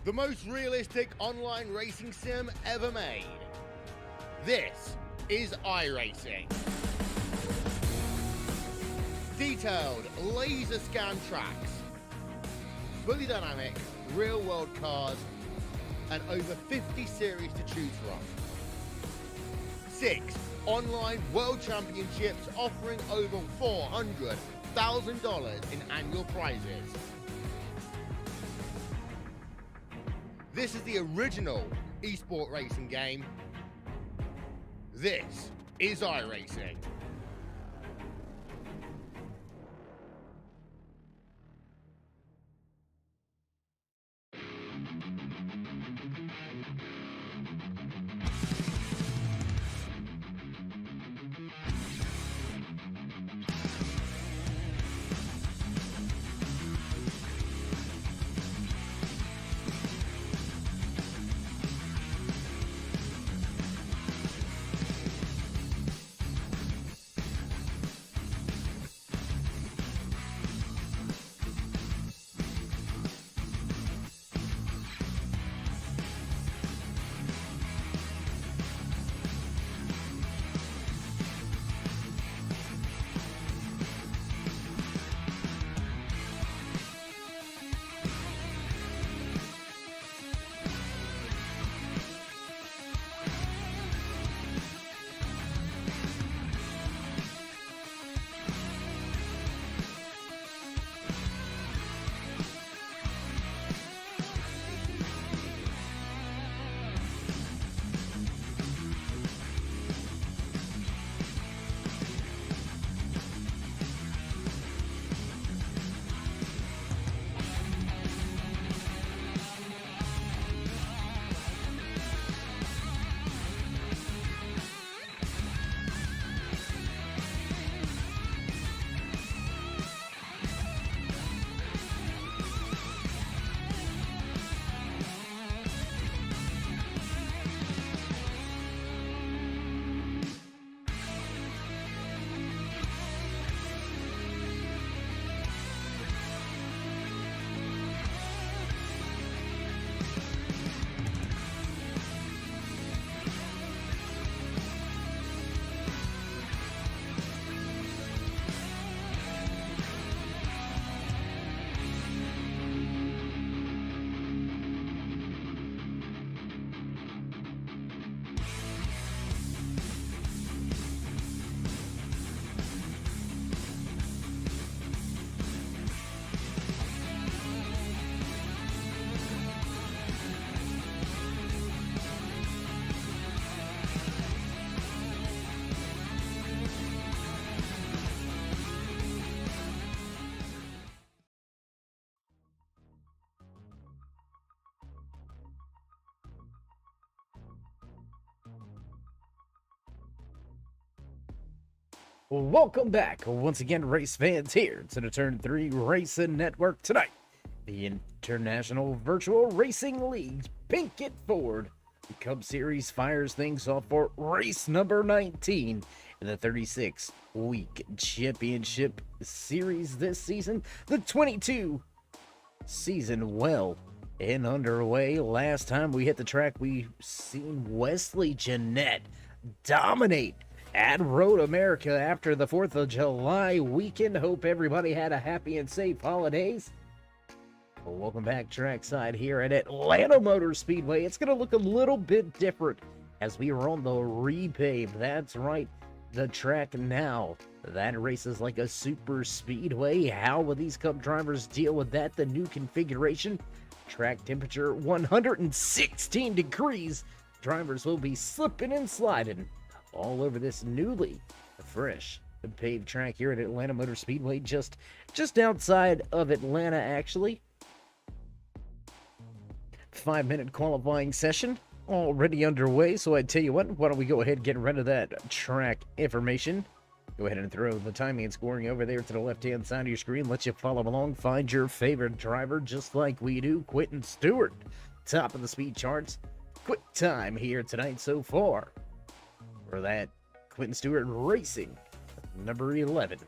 the most realistic online racing sim ever made. This is iRacing. Detailed, laser scan tracks, fully dynamic, real world cars, and over 50 series to choose from. 6 online world championships offering over $400,000 in annual prizes. This is the original esport racing game. This is iRacing. Welcome back once again, race fans, here to the Turn 3 Racing Network. Tonight, the International Virtual Racing League's Pink It Forward Cup Series fires things off for race number 19 in the 36-week championship series this season. The 22 season well and underway. Last time we hit the track, we seen Wesley Jeanette dominate at Road America after the 4th of July weekend. Hope everybody had a happy and safe holidays. Well, welcome back trackside here at Atlanta Motor Speedway. It's going to look a little bit different as we are on the repave. That's right, the track now that races like a super speedway. How will these Cup drivers deal with that? The new configuration, track temperature 116 degrees. Drivers will be slipping and sliding all over this newly fresh paved track here at Atlanta Motor Speedway, just outside of Atlanta, actually. 5-minute qualifying session already underway, so I tell you what, why don't we go ahead and get rid of that track information. Go ahead and throw the timing and scoring over there to the left-hand side of your screen. Let you follow along. Find your favorite driver just like we do. Quentin Stewart, top of the speed charts. Quick time here tonight so far for that Quentin Stewart Racing, number 11.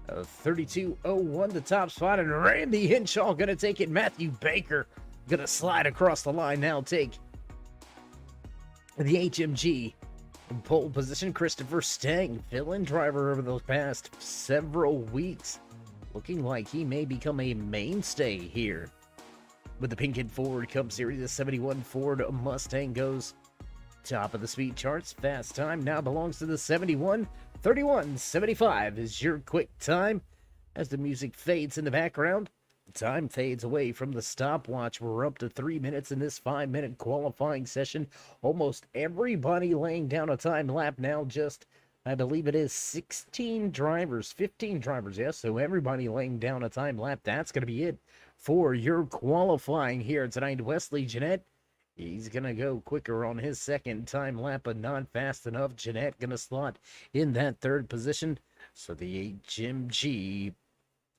32.01, the top spot, and Randy Henshaw going to take it. Matthew Baker gonna slide across the line now, take the HMG in pole position. Christopher Stang, fill-in driver over the past several weeks, looking like he may become a mainstay here. With the Pinkett Ford Cup Series, the 71 Ford Mustang goes top of the speed charts. Fast time now belongs to the 71. 31:75 is your quick time. As the music fades in the background, time fades away from the stopwatch. We're up to 3 minutes in this 5-minute qualifying session. Almost everybody laying down a time lap now. Just, I believe it is 15 drivers, yes. So everybody laying down a time lap. That's going to be it for your qualifying here tonight. Wesley Jeanette, he's going to go quicker on his second time lap, but not fast enough. Jeanette going to slot in that third position. So the HMG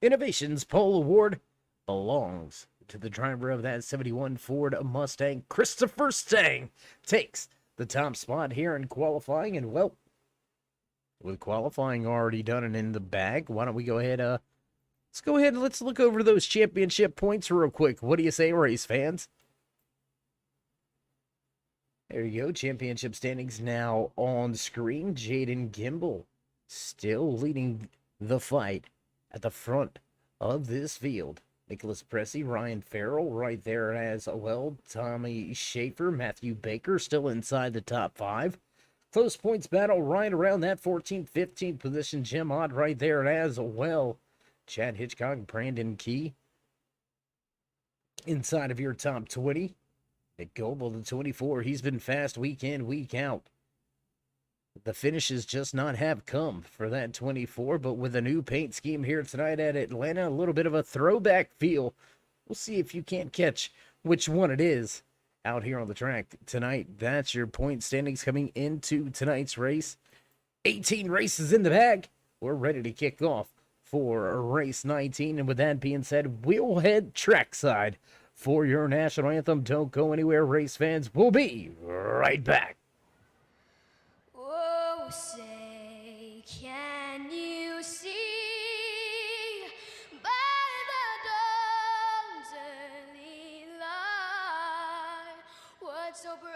Innovations Pole Award belongs to the driver of that 71 Ford Mustang. Christopher Stang takes the top spot here in qualifying. And, well, with qualifying already done and in the bag, why don't we go ahead, let's go ahead and let's look over those championship points real quick. What do you say, race fans? There you go. Championship standings now on screen. Jaden Gimbel still leading the fight at the front of this field. Nicholas Pressey, Ryan Farrell right there as well. Tommy Schaefer, Matthew Baker still inside the top 5. Close points battle right around that 14th, 15th position. Jim Ott right there as well. Chad Hitchcock, Brandon Key inside of your top 20. Nick Goebel, the 24. He's been fast week in, week out. The finishes just not have come for that 24, but with a new paint scheme here tonight at Atlanta, a little bit of a throwback feel. We'll see if you can't catch which one it is out here on the track tonight. That's your point standings coming into tonight's race. 18 races in the bag. We're ready to kick off for race 19. And with that being said, we'll head trackside for your national anthem. Don't go anywhere, race fans. We'll be right back. Oh, say, can you see by the dawn's early light what so proudly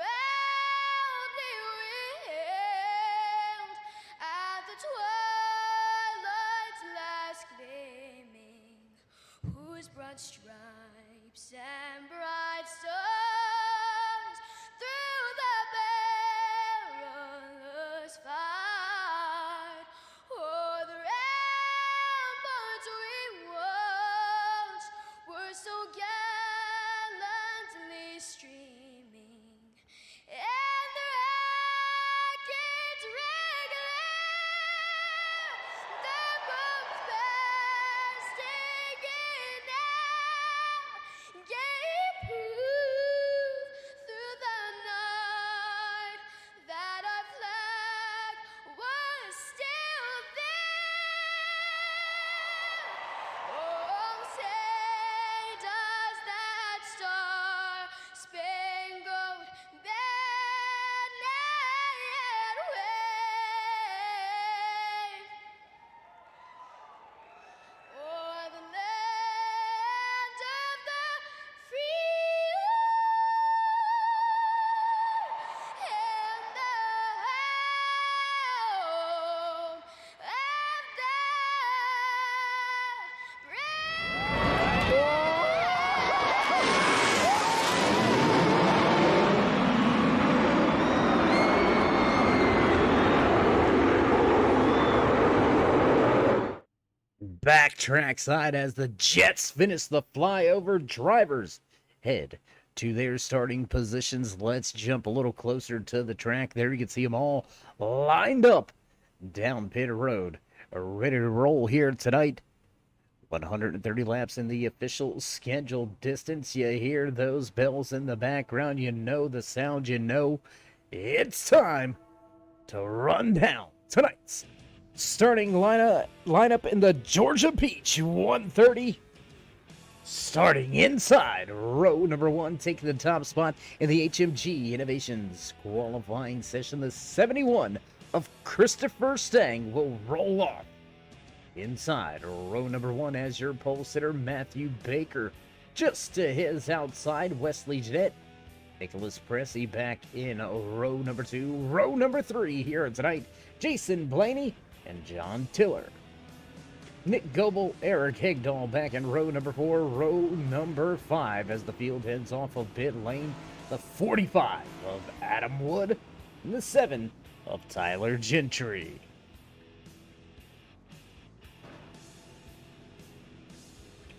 wailed at the twilight's last gleaming, whose broad stripes and bright stars through the perilous fight o'er the ramparts we watched were so gallantly streaming, and the rockets regular, the bombs bursting in air, gave proof through the night that our flag was still there. Oh, say does that star-spangled banner yet wave o'er the land of the free and the home of the Back trackside as the Jets finish the flyover. Drivers head to their starting positions. Let's jump a little closer to the track. There you can see them all lined up down pit road, ready to roll here tonight. 130 laps in the official scheduled distance. You hear those bells in the background. You know the sound. You know it's time to run down tonight's starting lineup in the Georgia Peach 130. Starting inside row number 1, taking the top spot in the HMG Innovations qualifying session. The 71 of Christopher Stang will roll off inside row number 1 as your pole sitter. Matthew Baker Just to his outside, Wesley Jeanette. Nicholas Pressey back in row number 2. Row number 3 here tonight, Jason Blaney and John Tiller. Nick Goebel, Eric Hegdahl back in row number 4. Row number 5 as the field heads off of pit lane. The 45 of Adam Wood and the 7 of Tyler Gentry.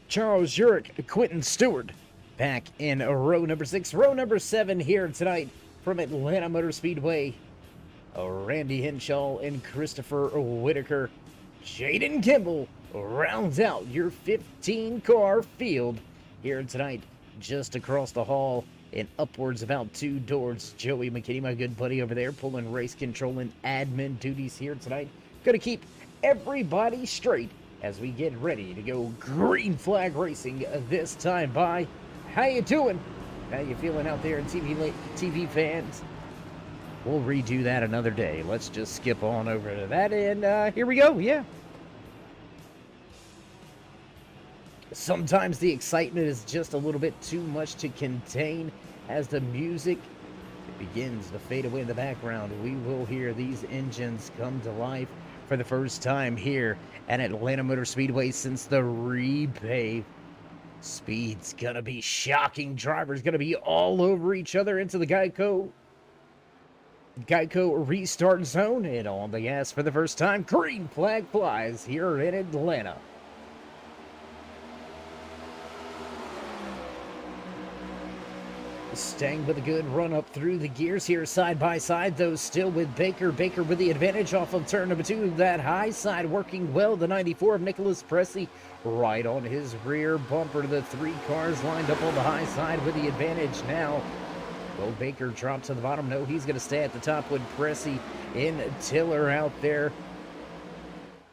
Charles Urich, Quentin Stewart back in row number 6. Row number 7 here tonight from Atlanta Motor Speedway. Randy Henshaw and Christopher Whitaker. Jaden Kimball rounds out your 15-car field here tonight. Just across the hall and upwards about 2 doors. Joey McKinney, my good buddy over there, pulling race control and admin duties here tonight. Going to keep everybody straight as we get ready to go green flag racing this time by. How you doing? How you feeling out there, TV fans? We'll redo that another day. Let's just skip on over to that, and here we go, yeah. Sometimes the excitement is just a little bit too much to contain as the music begins to fade away in the background. We will hear these engines come to life for the first time here at Atlanta Motor Speedway since the repave. Speed's gonna be shocking. Drivers gonna be all over each other into the Geico restart zone, and on the gas for the first time. Green flag flies here in Atlanta. Staying with a good run up through the gears here side by side, though still with Baker. Baker with the advantage off of turn number 2. That high side working well. The 94 of Nicholas Pressey right on his rear bumper. The 3 cars lined up on the high side with the advantage now. Will Baker drop to the bottom? No, he's going to stay at the top with Pressey and Tiller out there.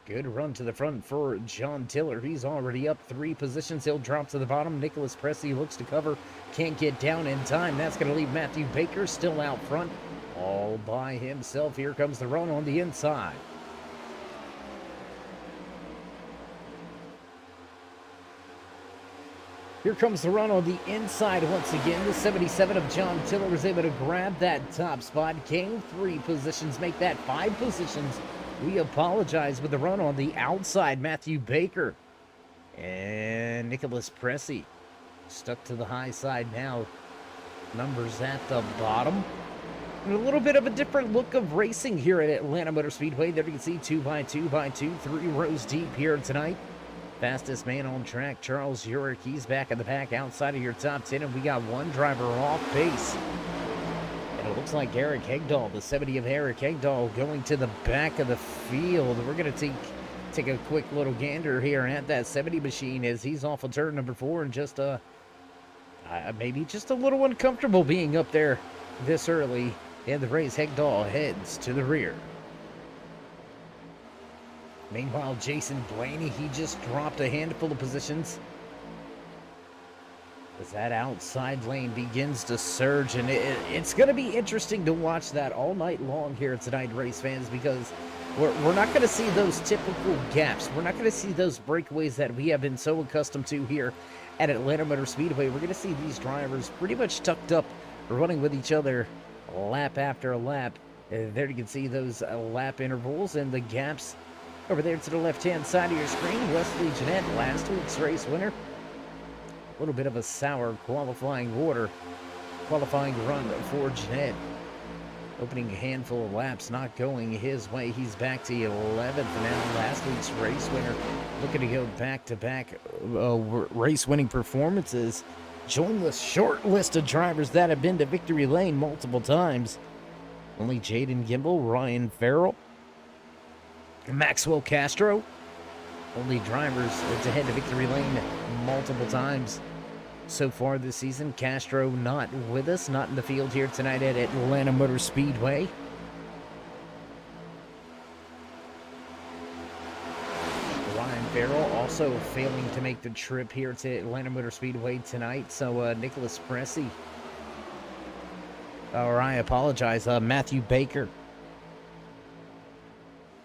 Good run to the front for John Tiller. He's already up 3 positions. He'll drop to the bottom. Nicholas Pressey looks to cover. Can't get down in time. That's going to leave Matthew Baker still out front all by himself. Here comes the run on the inside. Here comes the run on the inside once again. The 77 of John Tiller was able to grab that top spot. Gain 3 positions, make that 5 positions. We apologize with the run on the outside. Matthew Baker and Nicholas Pressey stuck to the high side now. Numbers at the bottom. And a little bit of a different look of racing here at Atlanta Motor Speedway. There you can see 2 by 2 by 2, 3 rows deep here tonight. Fastest man on track, Charles Urich. He's back in the pack outside of your top 10, and we got 1 driver off pace. And it looks like Eric Hegdahl, the 70 of Eric Hegdahl, going to the back of the field. We're going to take a quick little gander here at that 70 machine as he's off of turn number 4 and just maybe just a little uncomfortable being up there this early in the race. Hegdahl heads to the rear. Meanwhile, Jason Blaney, he just dropped a handful of positions as that outside lane begins to surge, and it's going to be interesting to watch that all night long here tonight, race fans, because we're not going to see those typical gaps. We're not going to see those breakaways that we have been so accustomed to here at Atlanta Motor Speedway. We're going to see these drivers pretty much tucked up, running with each other lap after lap. There you can see those lap intervals and the gaps. Over there to the left-hand side of your screen, Wesley Jeanette, last week's race winner. A little bit of a sour qualifying run for Jeanette. Opening a handful of laps, not going his way. He's back to 11th now. Last week's race winner, looking to go back-to-back race-winning performances. Join the short list of drivers that have been to victory lane multiple times. Only Jaden Gimbel, Ryan Farrell, Maxwell Castro, only drivers to head to victory lane multiple times so far this season. Castro not with us, not in the field here tonight at Atlanta Motor Speedway. Ryan Farrell also failing to make the trip here to Atlanta Motor Speedway tonight. So Nicholas Pressey, or I apologize, Matthew Baker,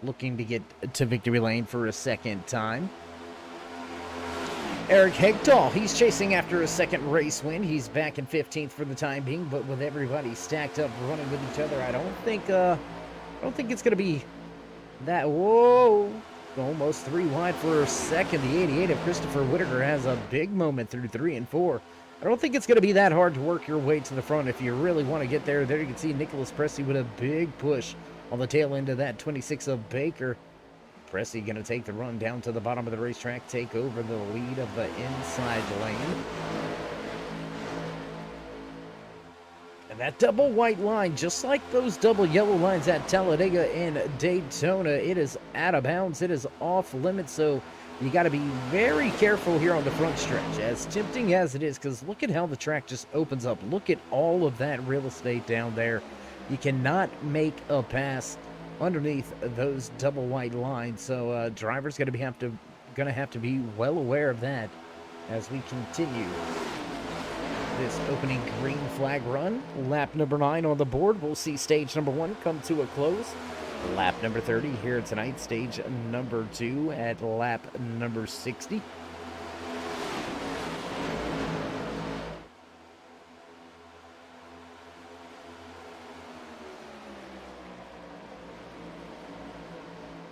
looking to get to victory lane for a second time. Eric Hegdahl, he's chasing after a second race win. He's back in 15th for the time being, but with everybody stacked up running with each other, I don't think it's going to be that. Whoa, almost 3 wide for a second. The 88 of Christopher Whitaker has a big moment through 3 and 4. I don't think it's going to be that hard to work your way to the front if you really want to get there. There you can see Nicholas Pressey with a big push on the tail end of that 26 of Baker. Pressey going to take the run down to the bottom of the racetrack, take over the lead of the inside lane. And that double white line, just like those double yellow lines at Talladega and Daytona, it is out of bounds. It is off limits, so you got to be very careful here on the front stretch, as tempting as it is, because look at how the track just opens up. Look at all of that real estate down there. You cannot make a pass underneath those double white lines, so drivers gonna have to be well aware of that as we continue this opening green flag run. Lap number 9 on the board. We'll see stage number 1 come to a close. Lap number 30 here tonight. Stage number 2 at lap number 60.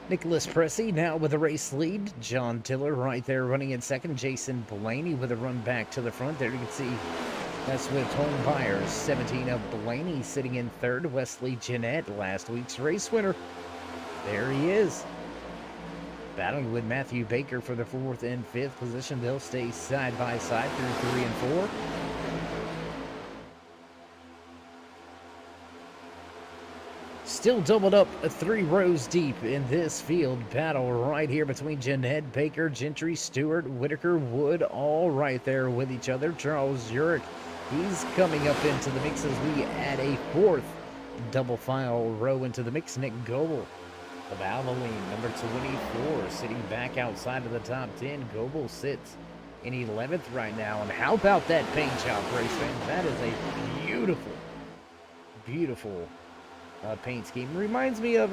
Nicholas Pressey now with a race lead. John Tiller right there running in second. Jason Blaney with a run back to the front. There you can see that's with home buyers. 17 of Blaney sitting in third. Wesley Jeanette, last week's race winner. There he is. Battling with Matthew Baker for the 4th and 5th position. They'll stay side by side through 3 and 4. Still doubled up 3 rows deep in this field battle right here between Jeanette, Baker, Gentry, Stewart, Whitaker, Wood, all right there with each other. Charles Urich, he's coming up into the mix as we add a 4th double file row into the mix. Nick Goebel of Abilene, number 24, sitting back outside of the top 10. Goebel sits in 11th right now. And how about that paint job, race fans? That is a beautiful, beautiful paint scheme. Reminds me of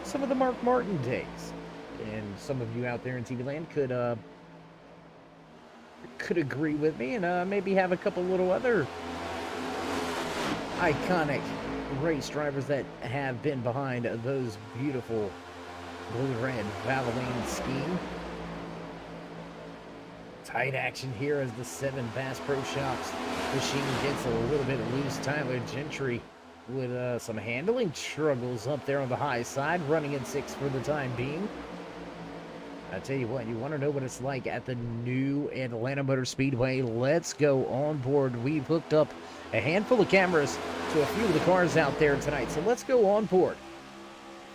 some of the Mark Martin days, and some of you out there in TV land could agree with me, and maybe have a couple little other iconic race drivers that have been behind those beautiful blue-red Valvoline scheme. Tight action here as the 7 Bass Pro Shops machine gets a little bit loose. Tyler Gentry with some handling struggles up there on the high side, running in 6th for the time being. I tell you what, you want to know what it's like at the new Atlanta Motor Speedway? Let's go on board. We've hooked up a handful of cameras to a few of the cars out there tonight, so let's go on board.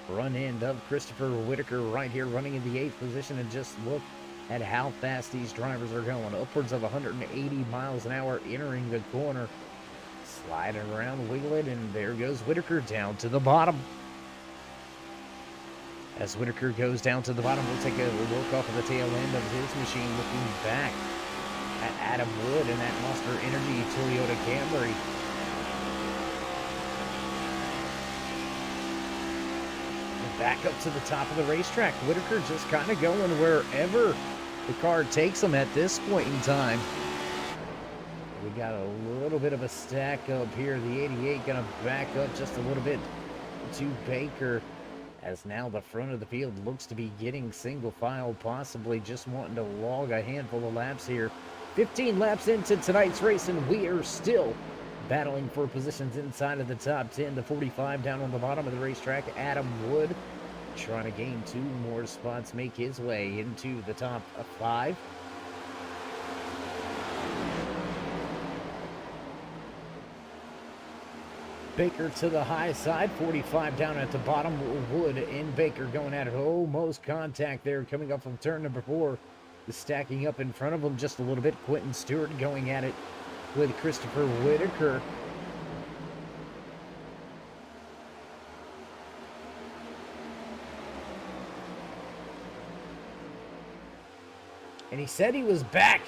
Front end of Christopher Whitaker right here running in the 8th position, and just look at how fast these drivers are going. Upwards of 180 miles an hour entering the corner. Sliding around, wiggling, and there goes Whitaker down to the bottom. As Whitaker goes down to the bottom, we'll take a look off of the tail end of his machine, looking back at Adam Wood and that Monster Energy Toyota Camry. And back up to the top of the racetrack. Whitaker just kind of going wherever the car takes him at this point in time. We got a little bit of a stack up here. The 88 going to back up just a little bit to Baker, as now the front of the field looks to be getting single file, possibly just wanting to log a handful of laps here. 15 laps into tonight's race, and we are still battling for positions inside of the top 10. The 45 down on the bottom of the racetrack. Adam Wood trying to gain 2 more spots, make his way into the top 5. Baker to the high side, 45 down at the bottom. Wood and Baker going at it. Almost contact there coming up from turn number 4. Stacking up in front of them just a little bit. Quentin Stewart going at it with Christopher Whitaker. And he said he was back,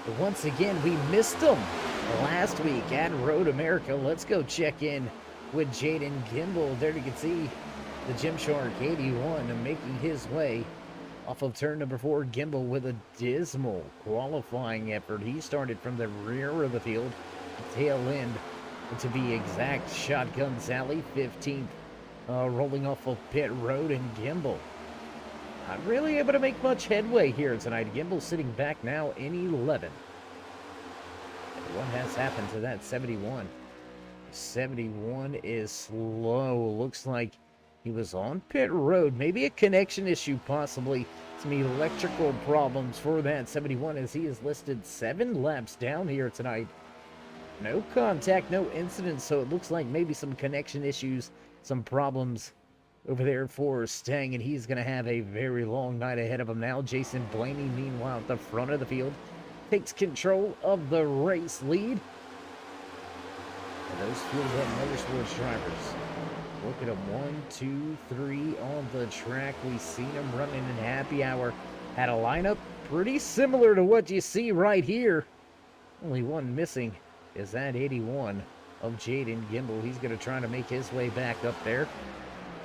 but once again we missed him last week at Road America. Let's go check in with Jaden Kimball. There you can see the Gymshark 81 making his way Off of turn number 4, Gimbel with a dismal qualifying effort. He started from the rear of the field, tail end, to be exact. Shotgun Sally, 15th, rolling off of pit road, and Gimbel not really able to make much headway here tonight. Gimbel sitting back now in 11th. What has happened to that 71? 71 is slow. Looks like he was on pit road. Maybe a connection issue, possibly some electrical problems for that 71, as he is listed 7 laps down here tonight. No contact, no incidents, so it looks like maybe some connection issues, some problems over there for Stang, and he's going to have a very long night ahead of him now. Jason Blaney, meanwhile, at the front of the field, takes control of the race lead. And those Fuel Up Motorsports drivers, look at them, 1, 2, 3 on the track. We've seen them running in happy hour. Had a lineup pretty similar to what you see right here. Only one missing is that 81 of Jaden Gimbel. He's going to try to make his way back up there.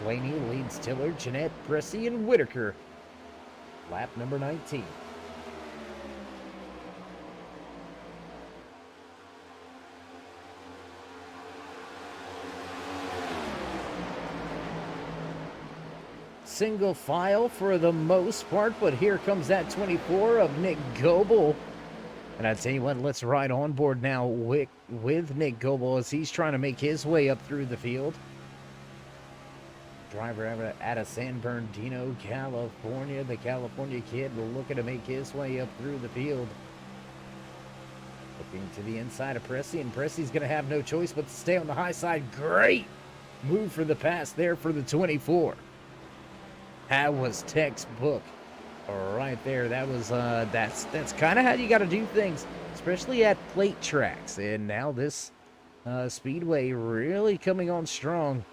Blaney leads Tiller, Jeanette, Pressey, and Whitaker. Lap number 19. Single file for the most part, but here comes that 24 of Nick Goebel. And I tell you what, let's ride on board now with Nick Goebel as he's trying to make his way up through the field. Driver out of San Bernardino, California. The California kid looking to make his way up through the field. Looking to the inside of Pressey, and Pressey's going to have no choice but to stay on the high side. Great move for the pass there for the 24. That was textbook right there. That was that's kind of how you got to do things, especially at plate tracks. And now this speedway really coming on strong.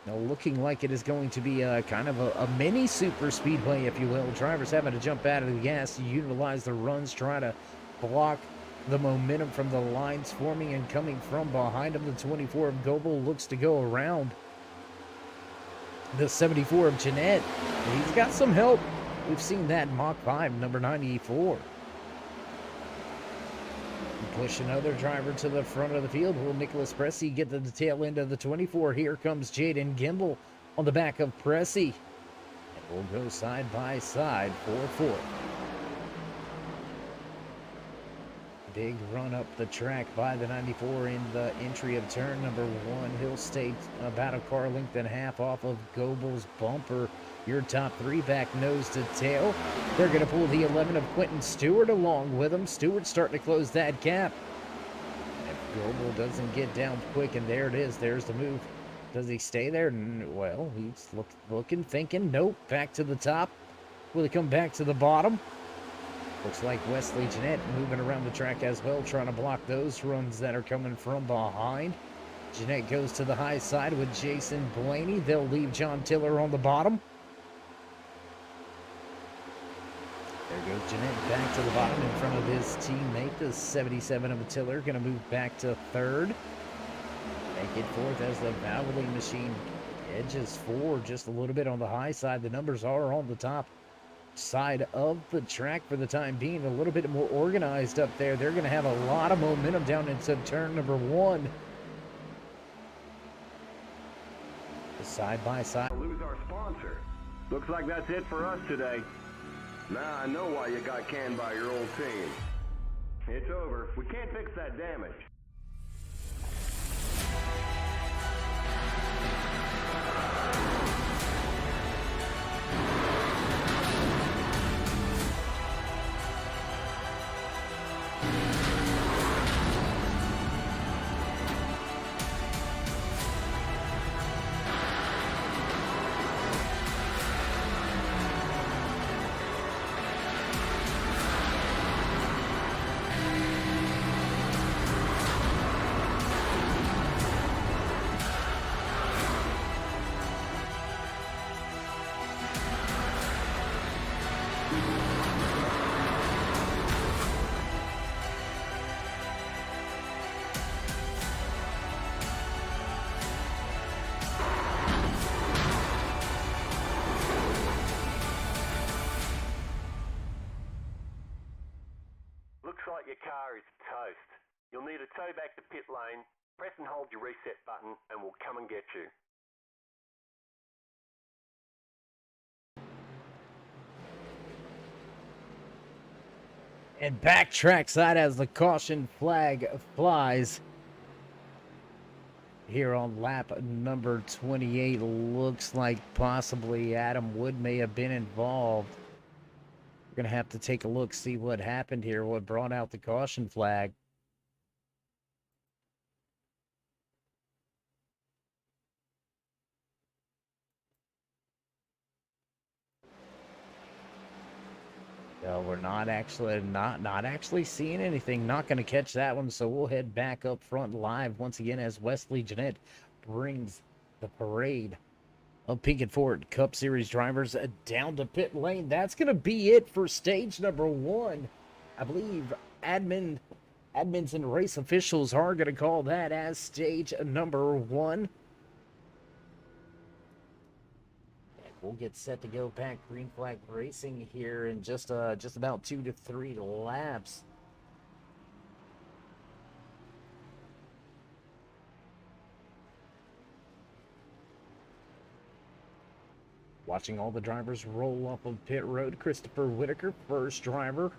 Now looking like it is going to be kind of a mini super speedway, if you will. Drivers having to jump out of the gas to utilize the runs, try to block the momentum from the lines forming and coming from behind him. The 24 of Goebel looks to go around the 74 of Jeanette. He's got some help. We've seen that in Mach 5, number 94. Push another driver to the front of the field. Will Nicholas Pressey get to the tail end of the 24? Here comes Jaden Gimbel on the back of Pressey. And we'll go side by side for 4th. Big run up the track by the 94 in the entry of turn number 1. He'll stay about a car length and a half off of Goebel's bumper. Your top 3 back nose to tail. They're going to pull the 11 of Quentin Stewart along with him. Stewart starting to close that gap. If Goebel doesn't get down quick, and there it is. There's the move. Does he stay there? Well, he's looking, thinking. Nope. Back to the top. Will he come back to the bottom? Looks like Wesley Jeanette moving around the track as well, trying to block those runs that are coming from behind. Jeanette goes to the high side with Jason Blaney. They'll leave John Tiller on the bottom. There goes Jeanette back to the bottom in front of his teammate, the 77 of Tiller, going to move back to 3rd. Make it 4th as the Valvoline machine edges forward just a little bit on the high side. The numbers are on the top side of the track for the time being, a little bit more organized up there. They're going to have a lot of momentum down into turn number 1. Side by side. Lose our sponsor. Looks like that's it for us today. Now I know why you got canned by your old team. It's over. We can't fix that damage. like your car is toast. You'll need a tow back to pit lane, press and hold your reset button, and we'll come and get you. And backtrack side as the caution flag flies. Here on lap number 28, looks like possibly Adam Wood may have been involved. We're going to have to take a look, see what happened here, what brought out the caution flag. No, we're not actually seeing anything. Not going to catch that one, so we'll head back up front live once again as Wesley Jeanette brings the parade of Pinkett Ford Cup Series drivers down to pit lane. That's going to be it for stage number 1. I believe admins and race officials are going to call that as stage number 1. We'll get set to go back green flag racing here in just about 2 to 3 laps. Watching all the drivers roll off of pit road. Christopher Whitaker, first driver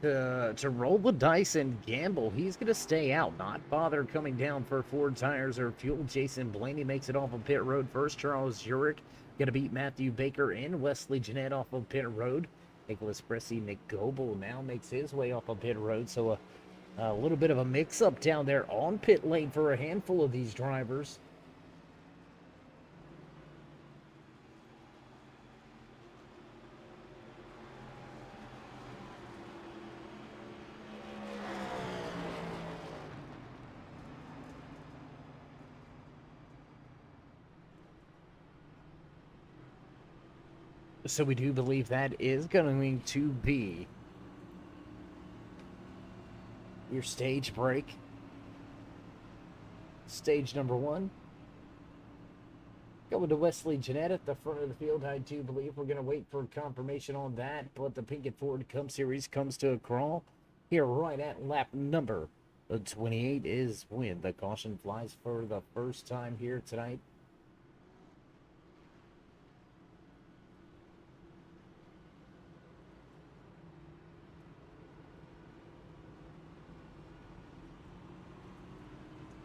to roll the dice and gamble. He's going to stay out, not bother coming down for Ford tires or fuel. Jason Blaney makes it off of pit road first. Charles Urich going to beat Matthew Baker and Wesley Jeanette off of pit road. Nicholas Bressy, Nick Goebel now makes his way off of pit road. So a little bit of a mix-up down there on pit lane for a handful of these drivers. So we do believe that is going to be your stage break. Stage number 1. Going to Wesley Jeanette at the front of the field. I do believe we're going to wait for confirmation on that. But the Pinkett Ford Cup Series comes to a crawl here right at lap number 28 is when the caution flies for the first time here tonight.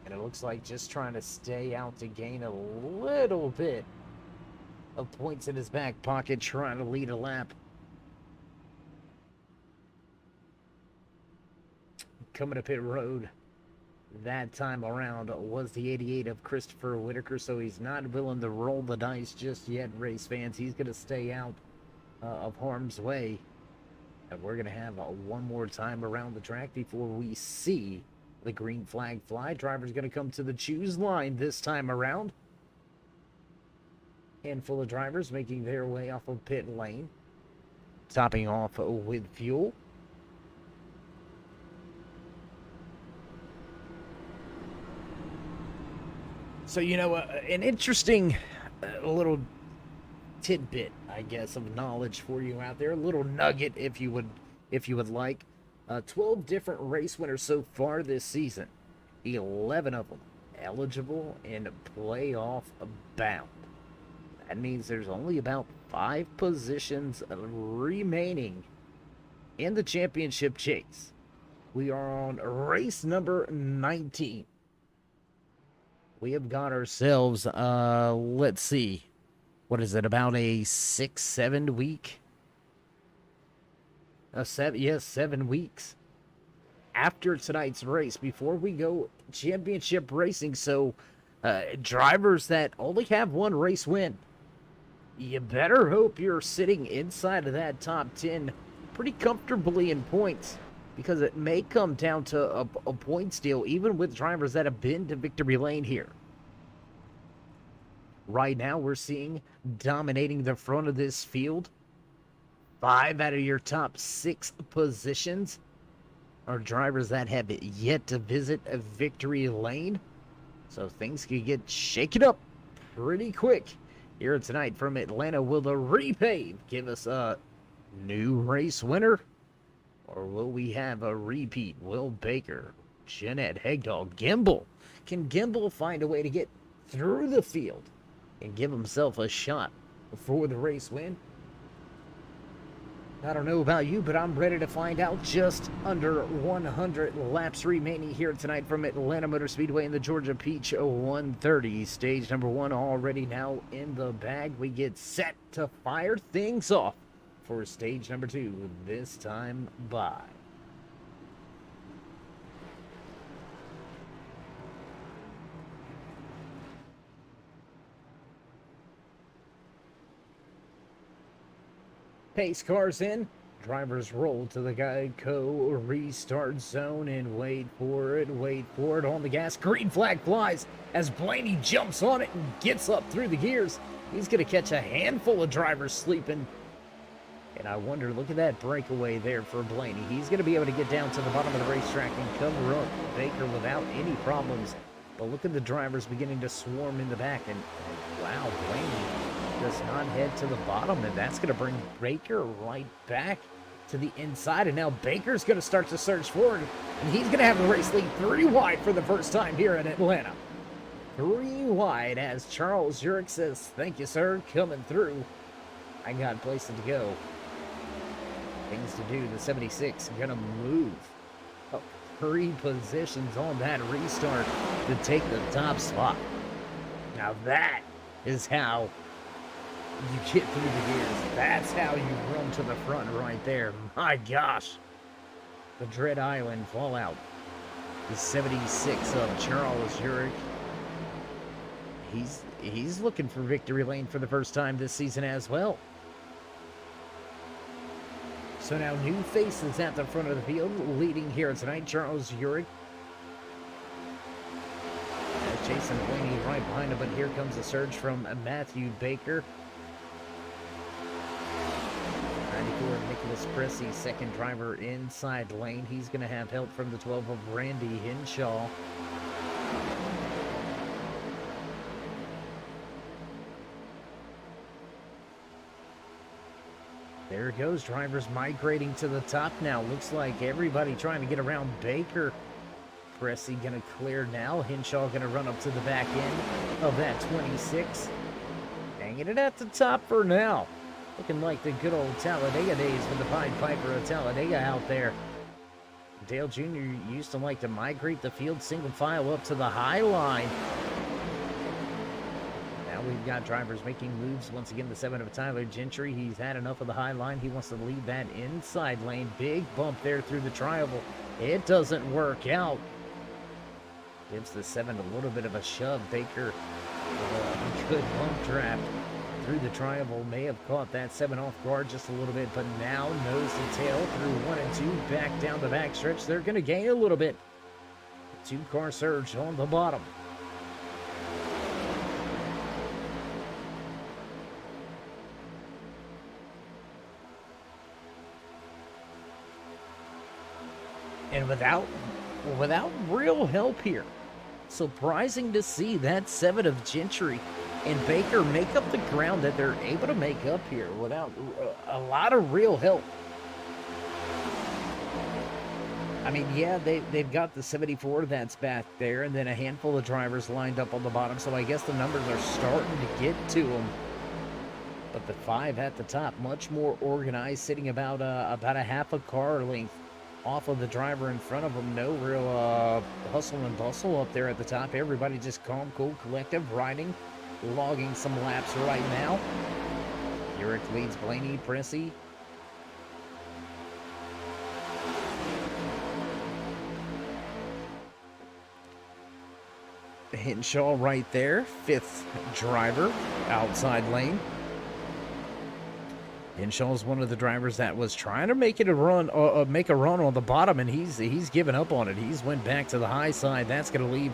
And it looks like just trying to stay out to gain a little bit of points in his back pocket, trying to lead a lap. Coming to pit road that time around was the 88 of Christopher Whitaker, so he's not willing to roll the dice just yet, race fans. He's going to stay out of harm's way. And we're going to have one more time around the track before we see the green flag fly. Driver's going to come to the choose line this time around. Handful of drivers making their way off of pit lane. Topping off with fuel. So, you know, an interesting little tidbit, I guess, of knowledge for you out there. A little nugget, if you would like. 12 different race winners so far this season. 11 of them eligible and playoff bound. That means there's only about 5 positions remaining in the championship chase. We are on race number 19. We have got ourselves, let's see, what is it, about a 6-7 week? 7 weeks after tonight's race before we go championship racing. So drivers that only have 1 race win, you better hope you're sitting inside of that top 10 pretty comfortably in points, because it may come down to a points deal even with drivers that have been to victory lane here. Right now we're seeing dominating the front of this field. 5 out of your top 6 positions are drivers that have yet to visit a victory lane. So things could get shaken up pretty quick here tonight from Atlanta. Will the repave give us a new race winner? Or will we have a repeat? Will Baker, Jeanette, Hegdall, Gimbel? Can Gimbel find a way to get through the field and give himself a shot for the race win? I don't know about you, but I'm ready to find out. Just under 100 laps remaining here tonight from Atlanta Motor Speedway in the Georgia Peach 130. Stage number 1 already now in the bag. We get set to fire things off for stage number 2 this time by. Pace cars in. Drivers roll to the Geico restart zone and wait for it on the gas. Green flag flies as Blaney jumps on it and gets up through the gears. He's going to catch a handful of drivers sleeping. And I wonder, look at that breakaway there for Blaney. He's going to be able to get down to the bottom of the racetrack and cover up Baker without any problems. But look at the drivers beginning to swarm in the back. And wow, Blaney does not head to the bottom, and that's going to bring Baker right back to the inside. And now Baker's going to start to surge forward, and he's going to have the race lead 3 wide for the first time here in Atlanta. 3 wide as Charles Urich says, "Thank you, sir, coming through. I got places to go. Things to do." The 76 going to move up 3 positions on that restart to take the top spot. Now that is how you get through the gears. That's how you run to the front right there. My gosh. The Dread Island fallout. The 76 of Charles Urich. He's looking for victory lane for the first time this season as well. So now new faces at the front of the field, leading here tonight. Charles Urich. Jason Blaney right behind him, but here comes a surge from Matthew Baker. 94, Nicholas Pressey, second driver inside lane. He's going to have help from the 12 of Randy Henshaw. There goes, drivers migrating to the top now. Looks like everybody trying to get around Baker. Pressey going to clear now. Henshaw going to run up to the back end of that 26. Hanging it at the top for now. Looking like the good old Talladega days with the Pied Piper of Talladega out there. Dale Jr. used to like to migrate the field single file up to the high line. Now we've got drivers making moves. Once again, the 7 of Tyler Gentry. He's had enough of the high line. He wants to lead that inside lane. Big bump there through the tri-oval. It doesn't work out. Gives the 7 a little bit of a shove. Baker with a good bump draft through the tri-oval. May have caught that 7 off guard just a little bit, but now nose to tail through 1 and 2, back down the back stretch. They're going to gain a little bit. 2-car surge on the bottom. And without real help here. Surprising to see that 7 of Gentry and Baker make up the ground that they're able to make up here without a lot of real help. I mean, yeah, they've got the 74 that's back there, and then a handful of drivers lined up on the bottom, so I guess the numbers are starting to get to them. But the 5 at the top, much more organized, sitting about a half a car length off of the driver in front of them. No real hustle and bustle up there at the top. Everybody just calm, cool, collective, riding, logging some laps right now. Urich leads Blaney, Pressey. Henshaw right there, 5th driver, outside lane. Henshaw's one of the drivers that was trying to make a run on the bottom, and he's given up on it. He's went back to the high side. That's going to leave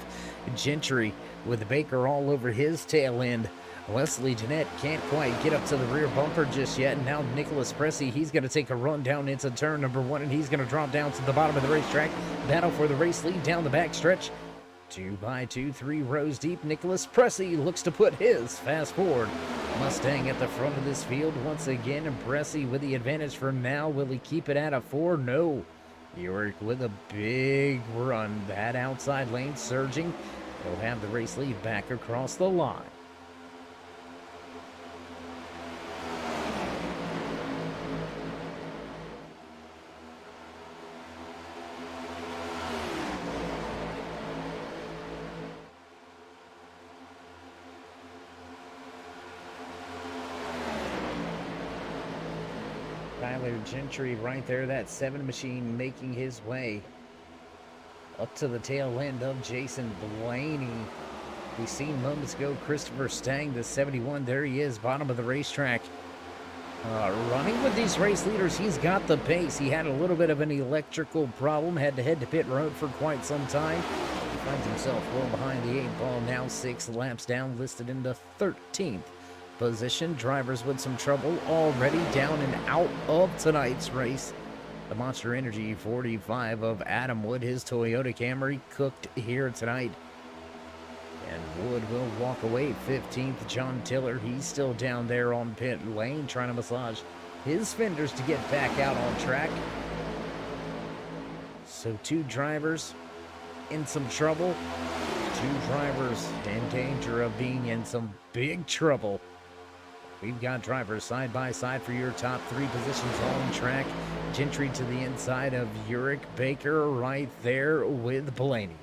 Gentry with Baker all over his tail end. Wesley Jeanette can't quite get up to the rear bumper just yet. And now Nicholas Pressey, he's going to take a run down into turn number 1, and he's going to drop down to the bottom of the racetrack. Battle for the race lead down the back stretch. 2 by 2, 3 rows deep. Nicholas Pressey looks to put his fast forward Mustang at the front of this field once again. And Pressey with the advantage for now. Will he keep it at a 4? No. Urick with a big run. That outside lane surging. He'll have the race lead back across the line. Tyler Gentry right there, that 7 machine making his way up to the tail end of Jason Blaney. We seen moments ago Christopher Stang, the 71. There he is, bottom of the racetrack. Running with these race leaders, he's got the pace. He had a little bit of an electrical problem, had to head to pit road for quite some time. He finds himself well behind the 8 ball, now 6 laps down, listed in the 13th position. Drivers with some trouble already down and out of tonight's race. The Monster Energy 45 of Adam Wood, his Toyota Camry, cooked here tonight. And Wood will walk away 15th. John Tiller, he's still down there on pit lane trying to massage his fenders to get back out on track. So 2 drivers in some trouble. 2 drivers in danger of being in some big trouble. We've got drivers side by side for your top 3 positions on track. Gentry to the inside of Urick, Baker right there with Blaney.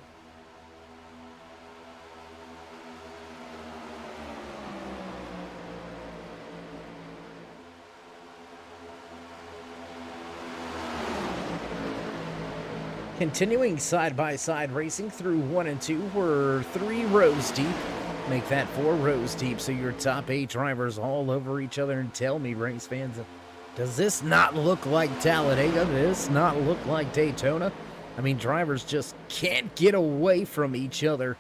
Continuing side-by-side racing through 1 and 2, we're 3 rows deep. Make that 4 rows deep, so your top 8 drivers all over each other. And tell me, race fans, does this not look like Talladega? Does this not look like Daytona? I mean, drivers just can't get away from each other.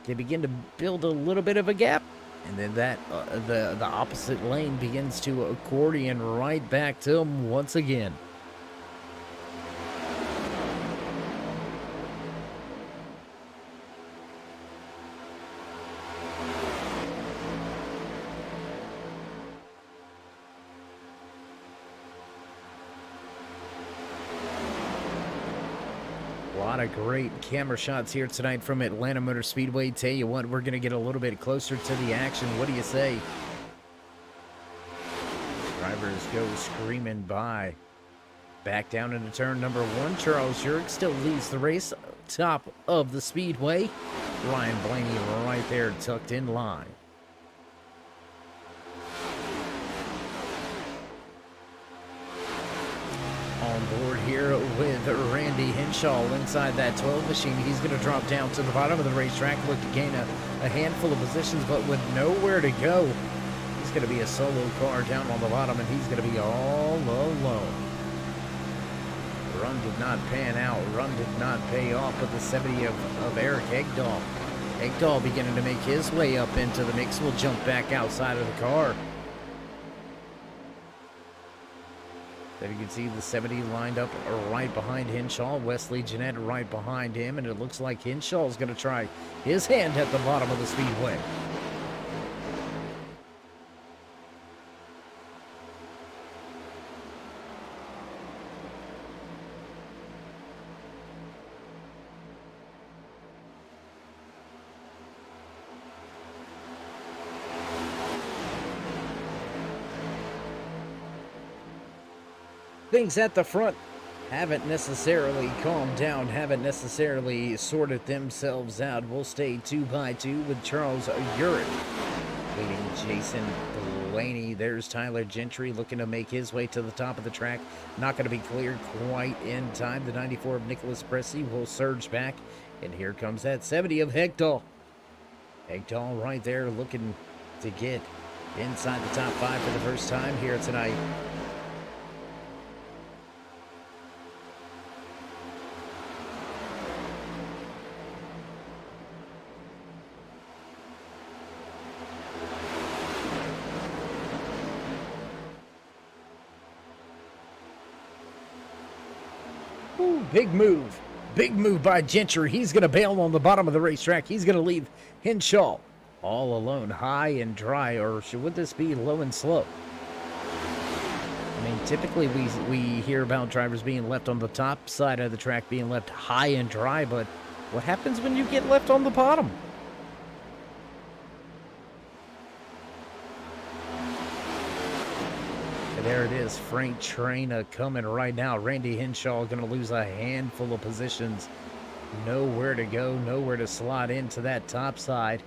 They begin to build a little bit of a gap, and then that the opposite lane begins to accordion right back to them once again. A lot of great camera shots here tonight from Atlanta Motor Speedway. Tell you what, we're going to get a little bit closer to the action. What do you say? Drivers go screaming by. Back down into turn number 1. Charles Urick still leads the race. Top of the speedway. Ryan Blaney right there tucked in line. On board here with Randy Henshaw inside that 12 machine. He's going to drop down to the bottom of the racetrack, look to gain a handful of positions, but with nowhere to go. He's going to be a solo car down on the bottom, and he's going to be all alone. Run did not pan out. Run did not pay off with the 70 of Eric Egdahl. Egdahl beginning to make his way up into the mix. Will jump back outside of the car. There you can see the 70 lined up right behind Henshaw. Wesley Jeanette right behind him. And it looks like Henshaw is going to try his hand at the bottom of the speedway. Things at the front haven't necessarily calmed down, haven't necessarily sorted themselves out. We'll stay 2 by 2 with Charles Urick leading Jason Blaney. There's Tyler Gentry looking to make his way to the top of the track. Not going to be cleared quite in time. The 94 of Nicholas Pressey will surge back. And here comes that 70 of Egdahl. Egdahl right there looking to get inside the top 5 for the first time here tonight. Ooh, big move. Big move by Gentry. He's going to bail on the bottom of the racetrack. He's going to leave Henshaw all alone, high and dry, or would this be low and slow? I mean, typically we hear about drivers being left on the top side of the track, being left high and dry, but what happens when you get left on the bottom? There it is, Frank Traina coming right now. Randy Henshaw going to lose a handful of positions. Nowhere to go, nowhere to slide into that top side.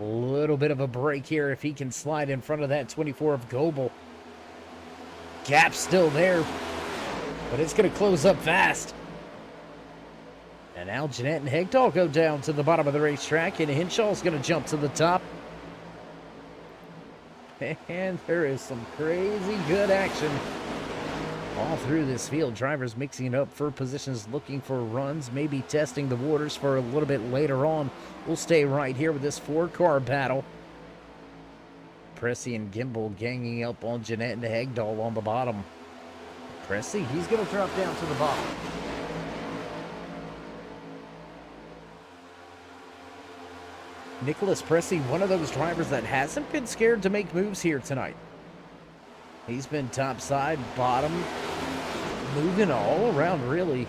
A little bit of a break here if he can slide in front of that 24 of Goebel. Gap still there, but it's going to close up fast. And now Jeanette and Hegdahl go down to the bottom of the racetrack, and Henshaw's going to jump to the top. And there is some crazy good action all through this field. Drivers mixing it up for positions, looking for runs, maybe testing the waters for a little bit later on. We'll stay right here with this four-car battle. Pressey and Gimbel ganging up on Jeanette and Hegdahl on the bottom. Pressey, he's going to drop down to the bottom. Nicholas Pressey, one of those drivers that hasn't been scared to make moves here tonight. He's been top side, bottom, moving all around, really.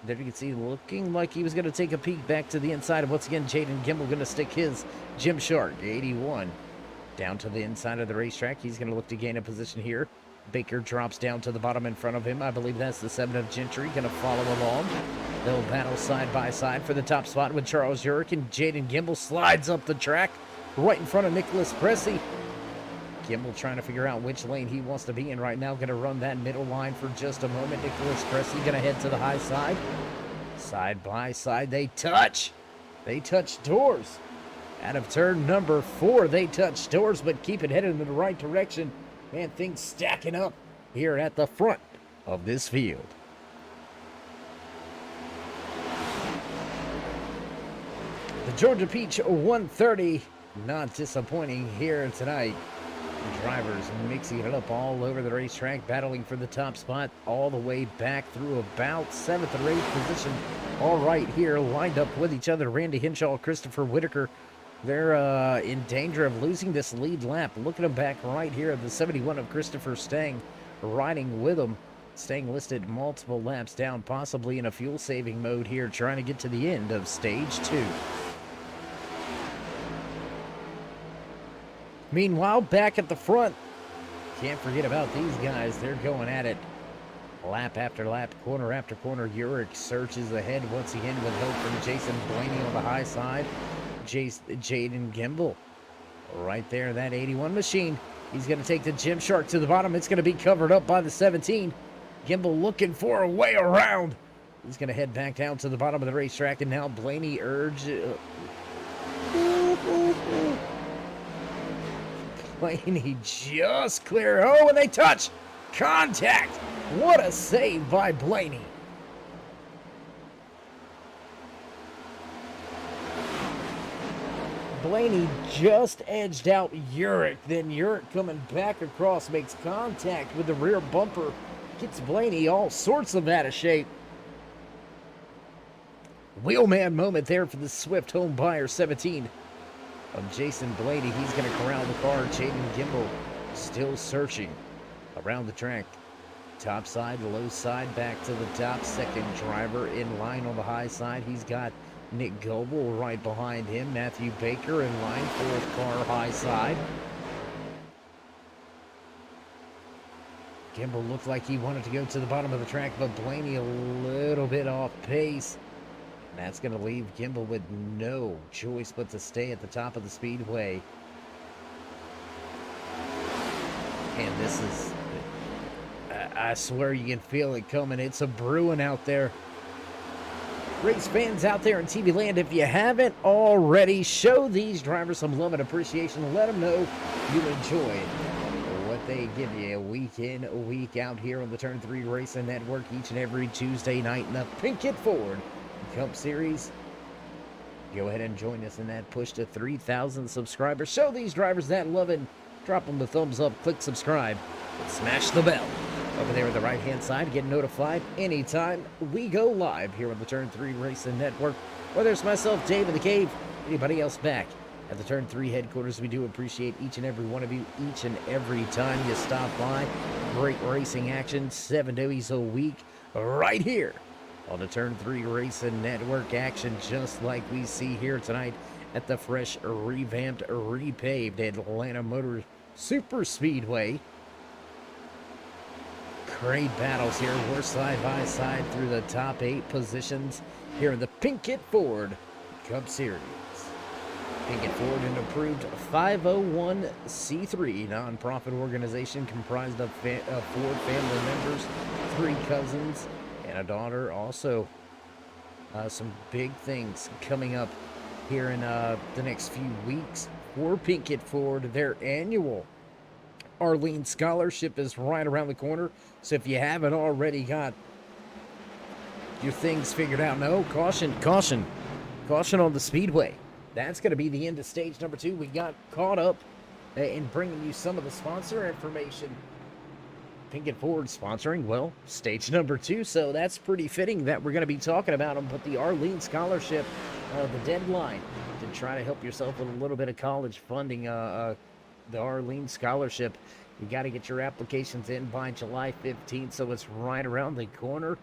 There you can see, looking like he was going to take a peek back to the inside. And once again, Jaden Gimbel going to stick his Gymshark 81 down to the inside of the racetrack. He's going to look to gain a position here. Baker drops down to the bottom in front of him. I believe that's the 7 of Gentry, going to follow along. They'll battle side by side for the top spot with Charles Urich, and Jaden Gimbel slides up the track right in front of Nicholas Pressey. Gimbel trying to figure out which lane he wants to be in right now. Going to run that middle line for just a moment. Nicholas Pressey going to head to the high side. Side by side, they touch. They touch doors. Out of turn number 4, they touch doors, but keep it headed in the right direction. Man, things stacking up here at the front of this field. The Georgia Peach 130, not disappointing here tonight. Drivers mixing it up all over the racetrack, battling for the top spot all the way back through about 7th or 8th position. All right here, lined up with each other. Randy Henshaw, Christopher Whitaker. They're in danger of losing this lead lap. Look at them back right here. The 71 of Christopher Stang riding with them. Stang listed multiple laps down, possibly in a fuel-saving mode here, trying to get to the end of stage 2. Meanwhile, back at the front, can't forget about these guys. They're going at it lap after lap, corner after corner. Urich searches ahead once again with help from Jason Blaney on the high side. Jaden Gimbel right there, that 81 machine. He's going to take the Gymshark to the bottom. It's going to be covered up by the 17. Gimbel looking for a way around. He's going to head back down to the bottom of the racetrack, and now Blaney Blaney just clear. Oh, and they touch. Contact. What a save by Blaney. Blaney just edged out Urich. Then Urich coming back across makes contact with the rear bumper. Gets Blaney all sorts of out of shape. Wheelman moment there for the Swift home buyer 17 of Jason Blaney. He's going to corral the car. Jaden Gimbel still searching around the track. Top side, low side, back to the top. Second driver in line on the high side. He's got Nick Goebel right behind him. Matthew Baker in line, 4th car high side. Gimbel looked like he wanted to go to the bottom of the track, but Blaney a little bit off pace. And that's going to leave Gimbel with no choice but to stay at the top of the speedway. And this is, I swear you can feel it coming. It's a brewing out there. Race fans out there in TV land, if you haven't already, show these drivers some love and appreciation. Let them know you enjoy what they give you week in, a week out here on the Turn 3 Racing Network each and every Tuesday night in the Pinkett Ford Cup Series. Go ahead and join us in that push to 3,000 subscribers. Show these drivers that love and drop them the thumbs up, click subscribe, and smash the bell. over there on the right-hand side. Get notified anytime we go live here on the Turn 3 Racing Network. Whether it's myself, Dave in the Cave, anybody else back at the Turn 3 headquarters, we do appreciate each and every one of you each and every time you stop by. Great racing action, 7 days a week, right here on the Turn 3 Racing Network. Action just like we see here tonight at the fresh, revamped, repaved Atlanta Motor Super Speedway. Great battles here. We're side by side through the top 8 positions here in the Pinkett Ford Cup Series. Pinkett Ford, an approved 501c3 nonprofit organization comprised of 4 family members, 3 cousins, and a daughter. Also, some big things coming up here in the next few weeks for Pinkett Ford. Their annual Arlene Scholarship is right around the corner. So if you haven't already got your things figured out, no, caution on the speedway. That's going to be the end of stage number 2. We got caught up in bringing you some of the sponsor information. Pinkett Ford sponsoring, well, stage number 2. So that's pretty fitting that we're going to be talking about them. But the Arlene Scholarship, the deadline to try to help yourself with a little bit of college funding, the Arlene Scholarship, you got to get your applications in by July 15th, so it's right around the corner.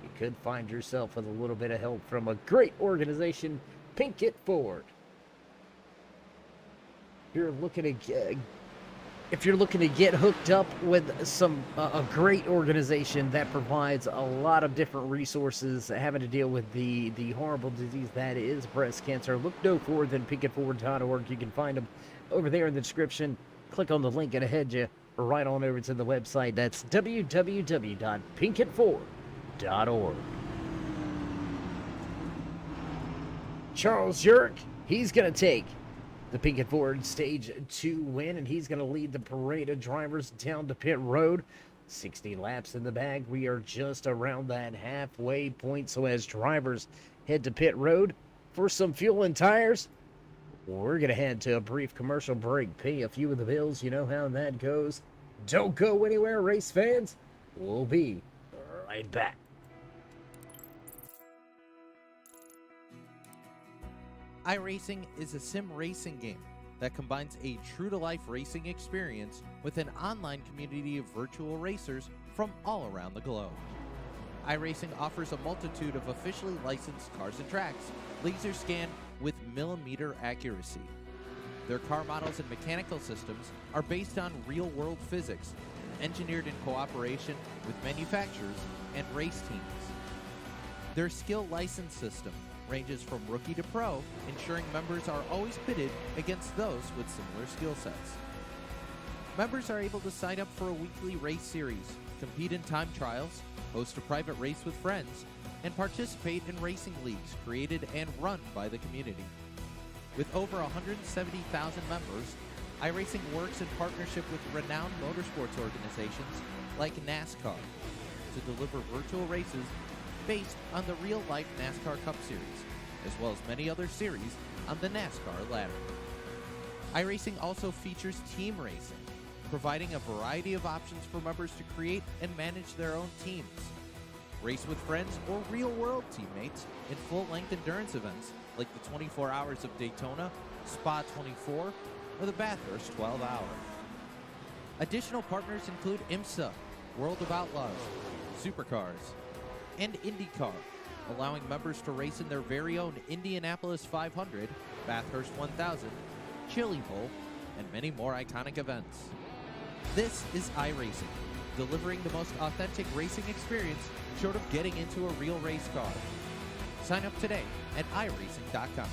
You could find yourself with a little bit of help from a great organization, Pinkett Ford. If you're looking to get hooked up with a great organization that provides a lot of different resources having to deal with the horrible disease that is breast cancer, look no further than pinkettford.org. You can find them over there in the description. Click on the link and head you right on over to the website. That's www.pinkettford.org. Charles Yerk, he's going to take the Pinkett Ford Stage 2 win, and he's going to lead the parade of drivers down to pit road. 60 laps in the bag. We are just around that halfway point. So as drivers head to pit road for some fuel and tires, we're going to head to a brief commercial break, pay a few of the bills. You know how that goes. Don't go anywhere, race fans. We'll be right back. iRacing is a sim racing game that combines a true-to-life racing experience with an online community of virtual racers from all around the globe. iRacing offers a multitude of officially licensed cars and tracks, laser scanned with millimeter accuracy. Their car models and mechanical systems are based on real-world physics, engineered in cooperation with manufacturers and race teams. Their skill license system ranges from rookie to pro, ensuring members are always pitted against those with similar skill sets. Members are able to sign up for a weekly race series, compete in time trials, host a private race with friends, and participate in racing leagues created and run by the community. With over 170,000 members, iRacing works in partnership with renowned motorsports organizations like NASCAR to deliver virtual races based on the real-life NASCAR Cup Series, as well as many other series on the NASCAR ladder. iRacing also features team racing, providing a variety of options for members to create and manage their own teams. Race with friends or real-world teammates in full-length endurance events like the 24 Hours of Daytona, Spa 24, or the Bathurst 12 Hour. Additional partners include IMSA, World of Outlaws, Supercars, and IndyCar, allowing members to race in their very own Indianapolis 500, Bathurst 1000, Chili Bowl, and many more iconic events. This is iRacing, delivering the most authentic racing experience short of getting into a real race car. Sign up today at iRacing.com.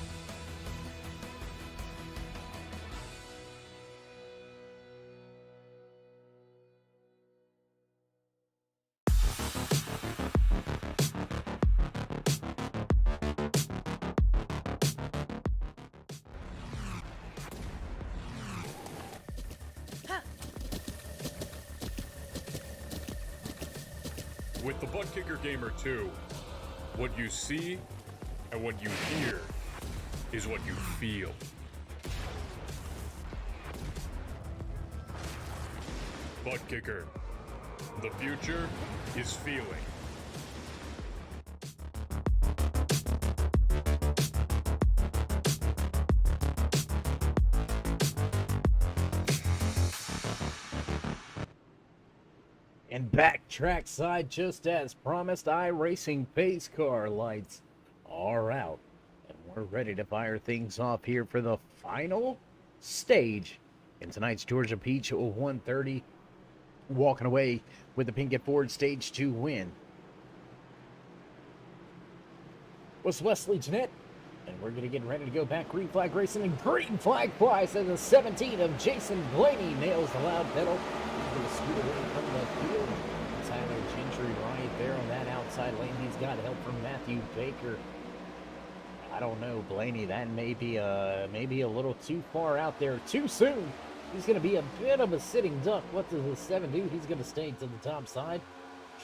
With the Butt Kicker Gamer 2, what you see and what you hear is what you feel. Butt Kicker, The future is feeling. And back trackside, just as promised, iRacing pace car lights are out. And we're ready to fire things off here for the final stage in tonight's Georgia Peach 130. Walking away with the Pinkett Ford Stage 2 win was Wesley Jeanette. And we're going to get ready to go back. Green flag racing, and green flag flies as the 17 of Jason Blaney nails the loud pedal. He's going to scoot away from the field. Tyler Gentry right there on that outside lane. He's got help from Matthew Baker. I don't know, Blaney, that may be a little too far out there too soon. He's going to be a bit of a sitting duck. What does the 7 do? He's going to stay to the top side.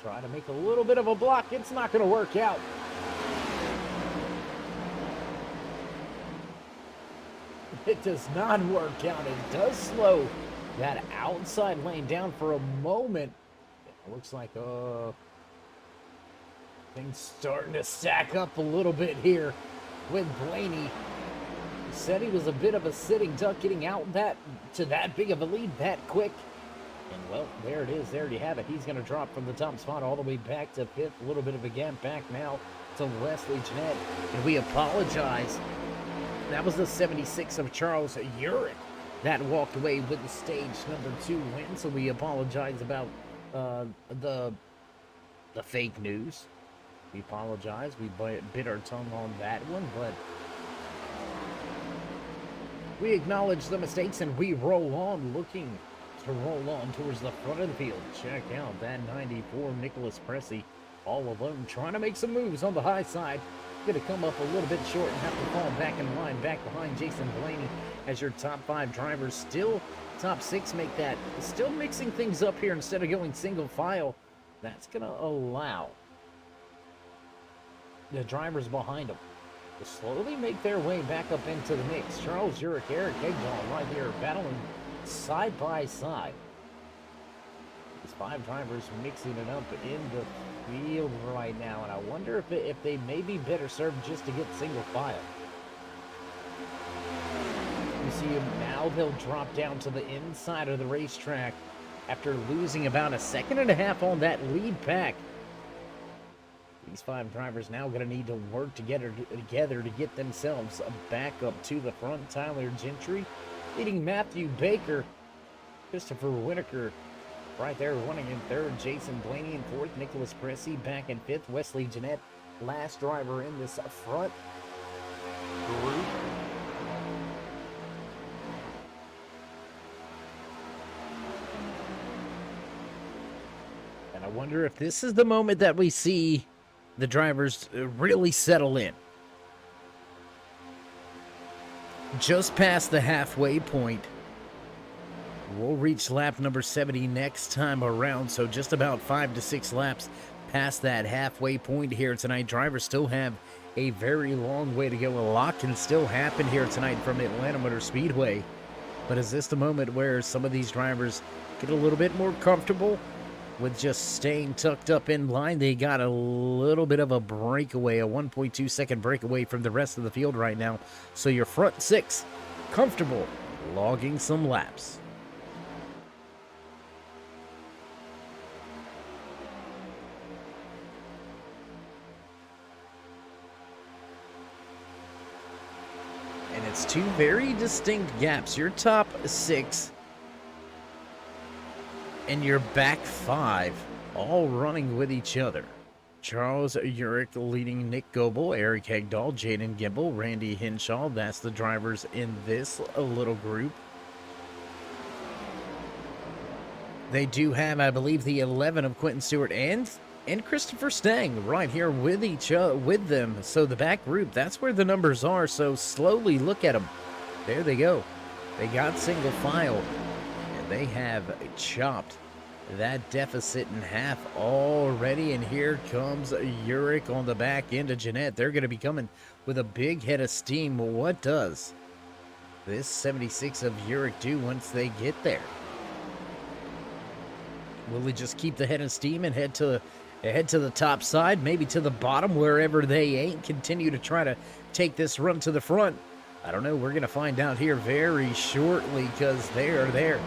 Try to make a little bit of a block. It's not going to work out. It does not work out. It does slow that outside lane down for a moment. It looks like things starting to stack up a little bit here with Blaney. He said he was a bit of a sitting duck, getting out to that big of a lead that quick. And well, there it is. There you have it. He's going to drop from the top spot all the way back to 5th. A little bit of a gap back now to Wesley Jeanette. And we apologize. That was the 76 of Charles Urich that walked away with the stage number 2 win. So we apologize about the fake news. We apologize. We bit our tongue on that one, but we acknowledge the mistakes and we roll on, looking to roll on towards the front of the field. Check out that 94 Nicholas Pressey all alone, trying to make some moves on the high side. Going to come up a little bit short and have to fall back in line, back behind Jason Blaney as your top 5 drivers. Still top 6 make that. Still mixing things up here instead of going single file. That's going to allow the drivers behind them to slowly make their way back up into the mix. Charles Urich, Eric Hegdahl right here battling side by side. These 5 drivers mixing it up in the field right now, and I wonder if they may be better served just to get single file. You see them now, they'll drop down to the inside of the racetrack after losing about a second and a half on that lead pack. These 5 drivers now going to need to work together to get themselves back up to the front. Tyler Gentry leading Matthew Baker. Christopher Whitaker right there running in 3rd. Jason Blaney in 4th. Nicholas Pressey back in 5th. Wesley Jeanette, last driver in this front group. And I wonder if this is the moment that we see the drivers really settle in. Just past the halfway point. We'll reach lap number 70 next time around, so just about 5 to 6 laps past that halfway point here tonight. Drivers still have a very long way to go. A lot can still happen here tonight from Atlanta Motor Speedway. But is this the moment where some of these drivers get a little bit more comfortable with just staying tucked up in line? They got a little bit of a breakaway, a 1.2 second breakaway from the rest of the field right now. So your front 6 comfortable logging some laps. And it's 2 very distinct gaps. Your top 6 and your back 5 all running with each other. Charles Urich leading Nick Goebel, Eric Hegdahl, Jaden Gimble, Randy Hinshaw. That's the drivers in this little group. They do have, I believe, the 11 of Quentin Stewart and Christopher Stang right here with with them. So the back group, that's where the numbers are. So slowly look at them. There they go. They got single file. They have chopped that deficit in half already, and here comes Urich on the back end of Jeanette. They're going to be coming with a big head of steam. What does this 76 of Urich do once they get there? Will he just keep the head of steam and head to the top side, maybe to the bottom, wherever they ain't, continue to try to take this run to the front? I don't know. We're going to find out here very shortly, because they are there.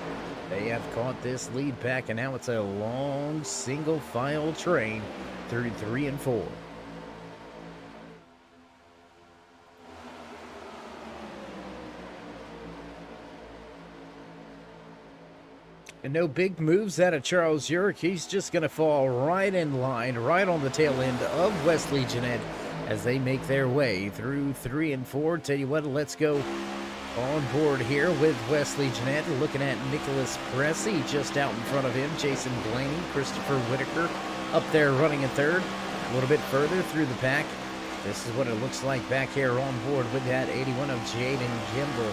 They have caught this lead back, and now it's a long single file train through 3 and 4. And no big moves out of Charles Urick. He's just going to fall right in line, right on the tail end of Wesley Jeanette as they make their way through 3 and 4. Tell you what, let's go on board here with Wesley Jeanette. Looking at Nicholas Pressey just out in front of him. Jason Blaney, Christopher Whitaker up there running in third. A little bit further through the pack. This is what it looks like back here on board with that 81 of Jaden Gimbel.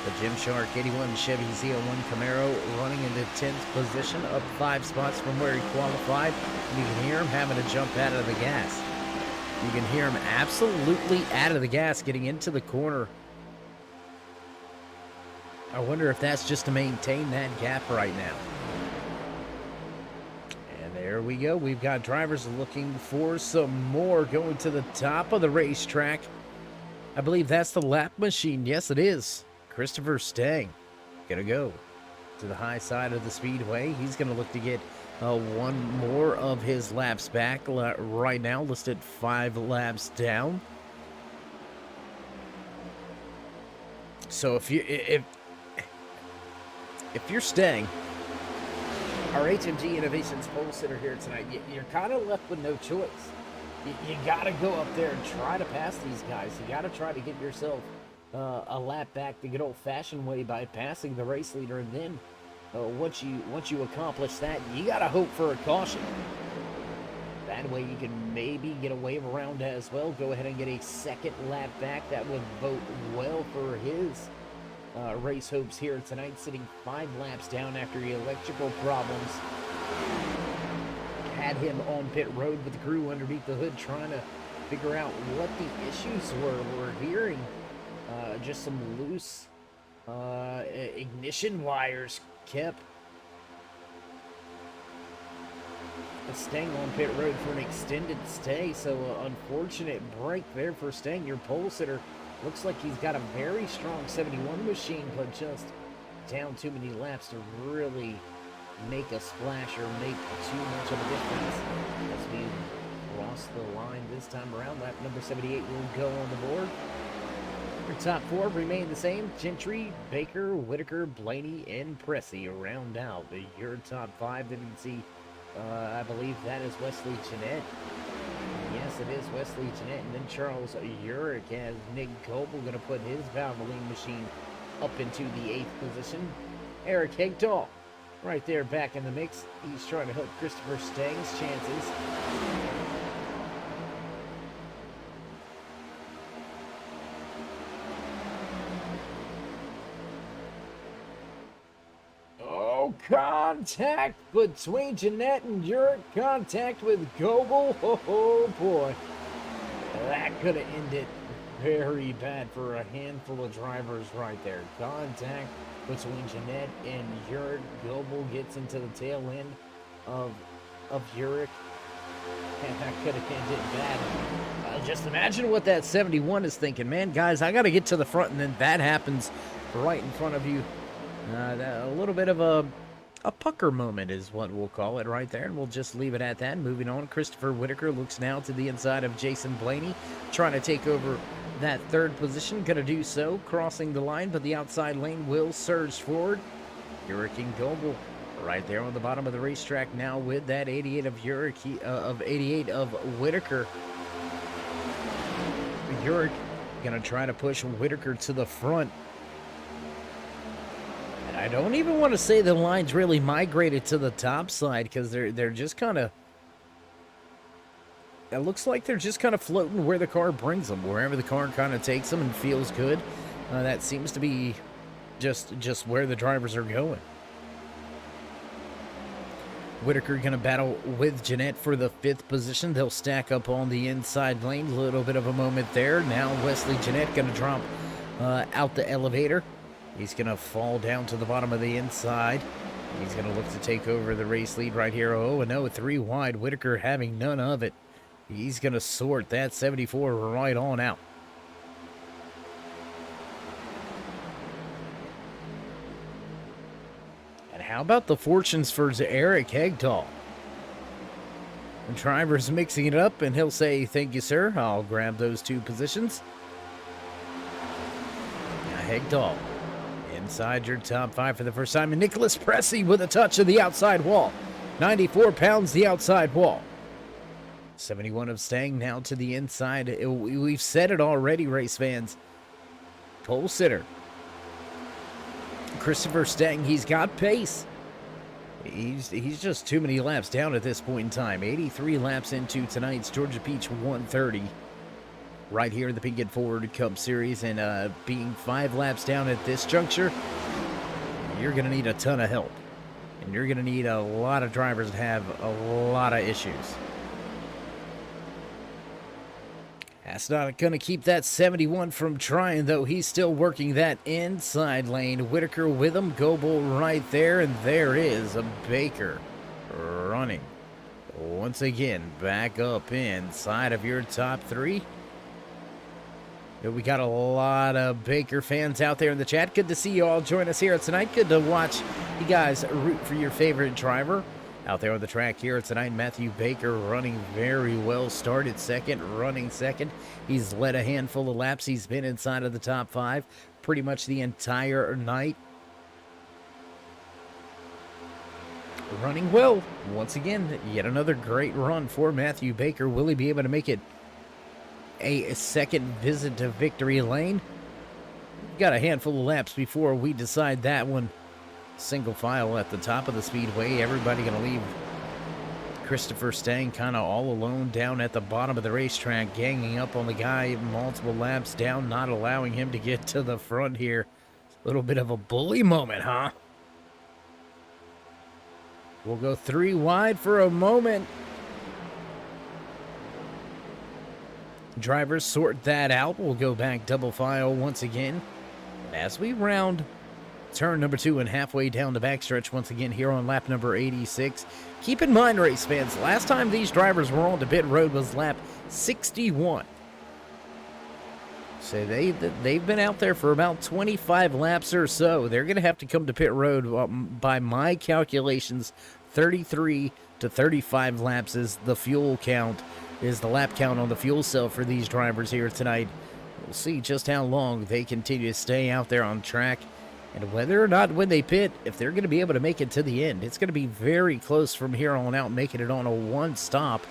The Gymshark 81 Chevy Z01 Camaro running into 10th position, up 5 spots from where he qualified. You can hear him having to jump out of the gas. You can hear him absolutely out of the gas getting into the corner. I wonder if that's just to maintain that gap right now. And there we go. We've got drivers looking for some more going to the top of the racetrack. I believe that's the lap machine. Yes, it is. Christopher Stang gonna go to the high side of the speedway. He's gonna look to get one more of his laps back. Right now listed 5 laps down. So if you're Stang, our HMG Innovations pole sitter here tonight, you're kind of left with no choice. You gotta go up there and try to pass these guys. You gotta try to get yourself a lap back the good old-fashioned way by passing the race leader, and then once you accomplish that, you gotta hope for a caution. That way you can maybe get a wave around as well. Go ahead and get a second lap back. That would vote well for his race hopes here tonight, sitting 5 laps down after the electrical problems had him on pit road with the crew underneath the hood trying to figure out what the issues were. We're hearing just some loose ignition wires kept Stang on pit road for an extended stay. So unfortunate break there for Stang. Your pole sitter looks like he's got a very strong 71 machine, but just down too many laps to really make a splash or make too much of a difference. As we cross the line this time around, lap number 78 will go on the board. Your top 4 remain the same. Gentry, Baker, Whitaker, Blaney, and Pressey round out. Your top 5, then you can see, I believe that is Wesley Jeanette. Yes, it is Wesley Jeanette. And then Charles Urick has Nick Goebel going to put his Valvoline machine up into the 8th position. Eric Higdahl right there back in the mix. He's trying to help Christopher Stang's chances. Contact between Jeanette and Urick. Contact with Goebel. Oh boy. That could have ended very bad for a handful of drivers right there. Contact between Jeanette and Urick. Goebel gets into the tail end of Urick. And that could have ended bad. Just imagine what that 71 is thinking. Man, guys, I got to get to the front, and then that happens right in front of you. A little bit of a pucker moment is what we'll call it right there, and we'll just leave it at that. Moving on, Christopher Whitaker looks now to the inside of Jason Blaney, trying to take over that 3rd position. Going to do so, crossing the line, but the outside lane will surge forward. Urick and Goebel right there on the bottom of the racetrack now with that 88 of Urick, of 88 of Whitaker. Urick going to try to push Whitaker to the front. I don't even want to say the line's really migrated to the top side, because they're just kind of, it looks like they're just kind of floating where the car brings them, wherever the car kind of takes them and feels good. That seems to be just where the drivers are going. Whitaker going to battle with Jeanette for the 5th position. They'll stack up on the inside lane. A little bit of a moment there. Now Wesley Jeanette going to drop out the elevator. He's going to fall down to the bottom of the inside. He's going to look to take over the race lead right here. Oh, no, 3 wide. Whitaker having none of it. He's going to sort that 74 right on out. And how about the fortunes for Eric Hegdahl? The driver's mixing it up, and he'll say, thank you, sir. I'll grab those 2 positions. Now, Hegdahl inside your top 5 for the first time. And Nicholas Pressey with a touch of the outside wall. 94 pounds, the outside wall. 71 of Stang now to the inside. We've said it already, race fans. Pole sitter Christopher Stang, he's got pace. He's just too many laps down at this point in time. 83 laps into tonight's Georgia Peach 130. Right here in the Pinkett Ford Cup Series, and being 5 laps down at this juncture, you're going to need a ton of help. And you're going to need a lot of drivers that have a lot of issues. That's not going to keep that 71 from trying, though. He's still working that inside lane. Whitaker with him. Goebel right there, and there is a Baker running. Once again, back up inside of your top 3. We got a lot of Baker fans out there in the chat. Good to see you all join us here tonight. Good to watch you guys root for your favorite driver out there on the track here tonight. Matthew Baker running very well. Started second, running second. He's led a handful of laps. He's been inside of the top 5 pretty much the entire night. Running well. Once again, yet another great run for Matthew Baker. Will he be able to make it a second visit to victory lane? We've got a handful of laps before we decide that one. Single file at the top of the speedway. Everybody going to leave Christopher Stang kind of all alone down at the bottom of the racetrack, ganging up on the guy multiple laps down, not allowing him to get to the front here. A little bit of a bully moment, huh? We'll go 3 wide for a moment. Drivers sort that out. We'll go back double file once again as we round turn number 2 and halfway down the backstretch once again here on lap number 86. Keep in mind, race fans, last time these drivers were on the pit road was lap 61. So they've been out there for about 25 laps or so. They're going to have to come to pit road, by my calculations, 33 to 35 laps is the fuel count, is the lap count on the fuel cell for these drivers here tonight. We'll see just how long they continue to stay out there on track, and whether or not when they pit, if they're going to be able to make it to the end. It's going to be very close from here on out, making it on a 1 stop.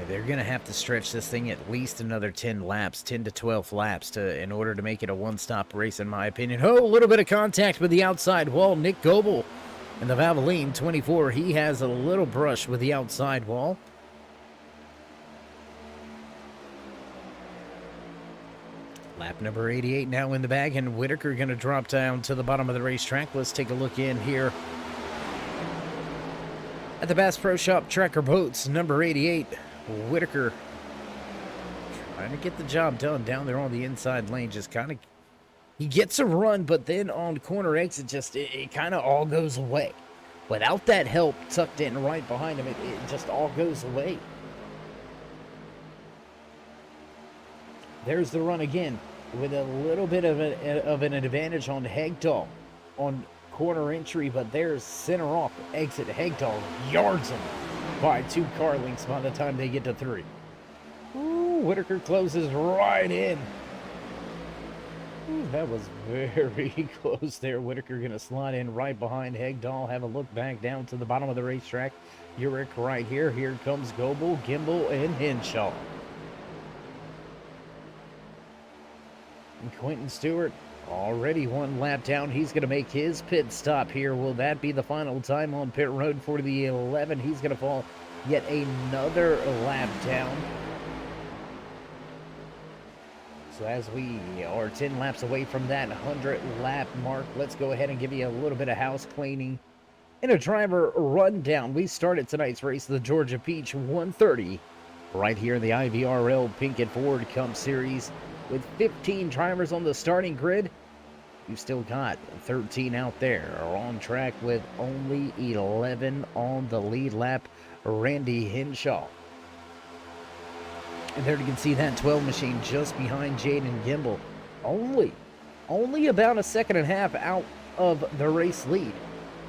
They're going to have to stretch this thing at least another 10 laps, 10 to 12 laps in order to make it a 1-stop race, in my opinion. Oh, a little bit of contact with the outside wall. Nick Goebel in the Valvoline 24. He has a little brush with the outside wall. Lap number 88 now in the bag, and Whitaker going to drop down to the bottom of the racetrack. Let's take a look in here at the Bass Pro Shop Tracker Boats, number 88. Whitaker trying to get the job done down there on the inside lane. Just kind of, he gets a run, but then on corner exit, just it kind of all goes away. Without that help tucked in right behind him, it just all goes away. There's the run again with a little bit of an advantage on Hegdahl on corner entry, but there's center off exit. Hegdahl yards him by 2 car lengths by the time they get to 3. Ooh, Whitaker closes right in. Ooh, that was very close there. Whitaker going to slide in right behind Hegdahl. Have a look back down to the bottom of the racetrack. Urich right here. Here comes Goebel, Gimbel, and Henshaw. And Quentin Stewart already 1 lap down. He's going to make his pit stop here. Will that be the final time on pit road for the 11? He's going to fall yet another lap down. So as we are 10 laps away from that 100 lap mark, let's go ahead and give you a little bit of house cleaning and a driver rundown. We started tonight's race, the Georgia Peach 130 right here in the IVRL Pinkett Ford Cup Series. With 15 drivers on the starting grid, you've still got 13 out there are on track with only 11 on the lead lap. Randy Henshaw. And there you can see that 12 machine just behind Jaden Gimbel. Only about a second and a half out of the race lead.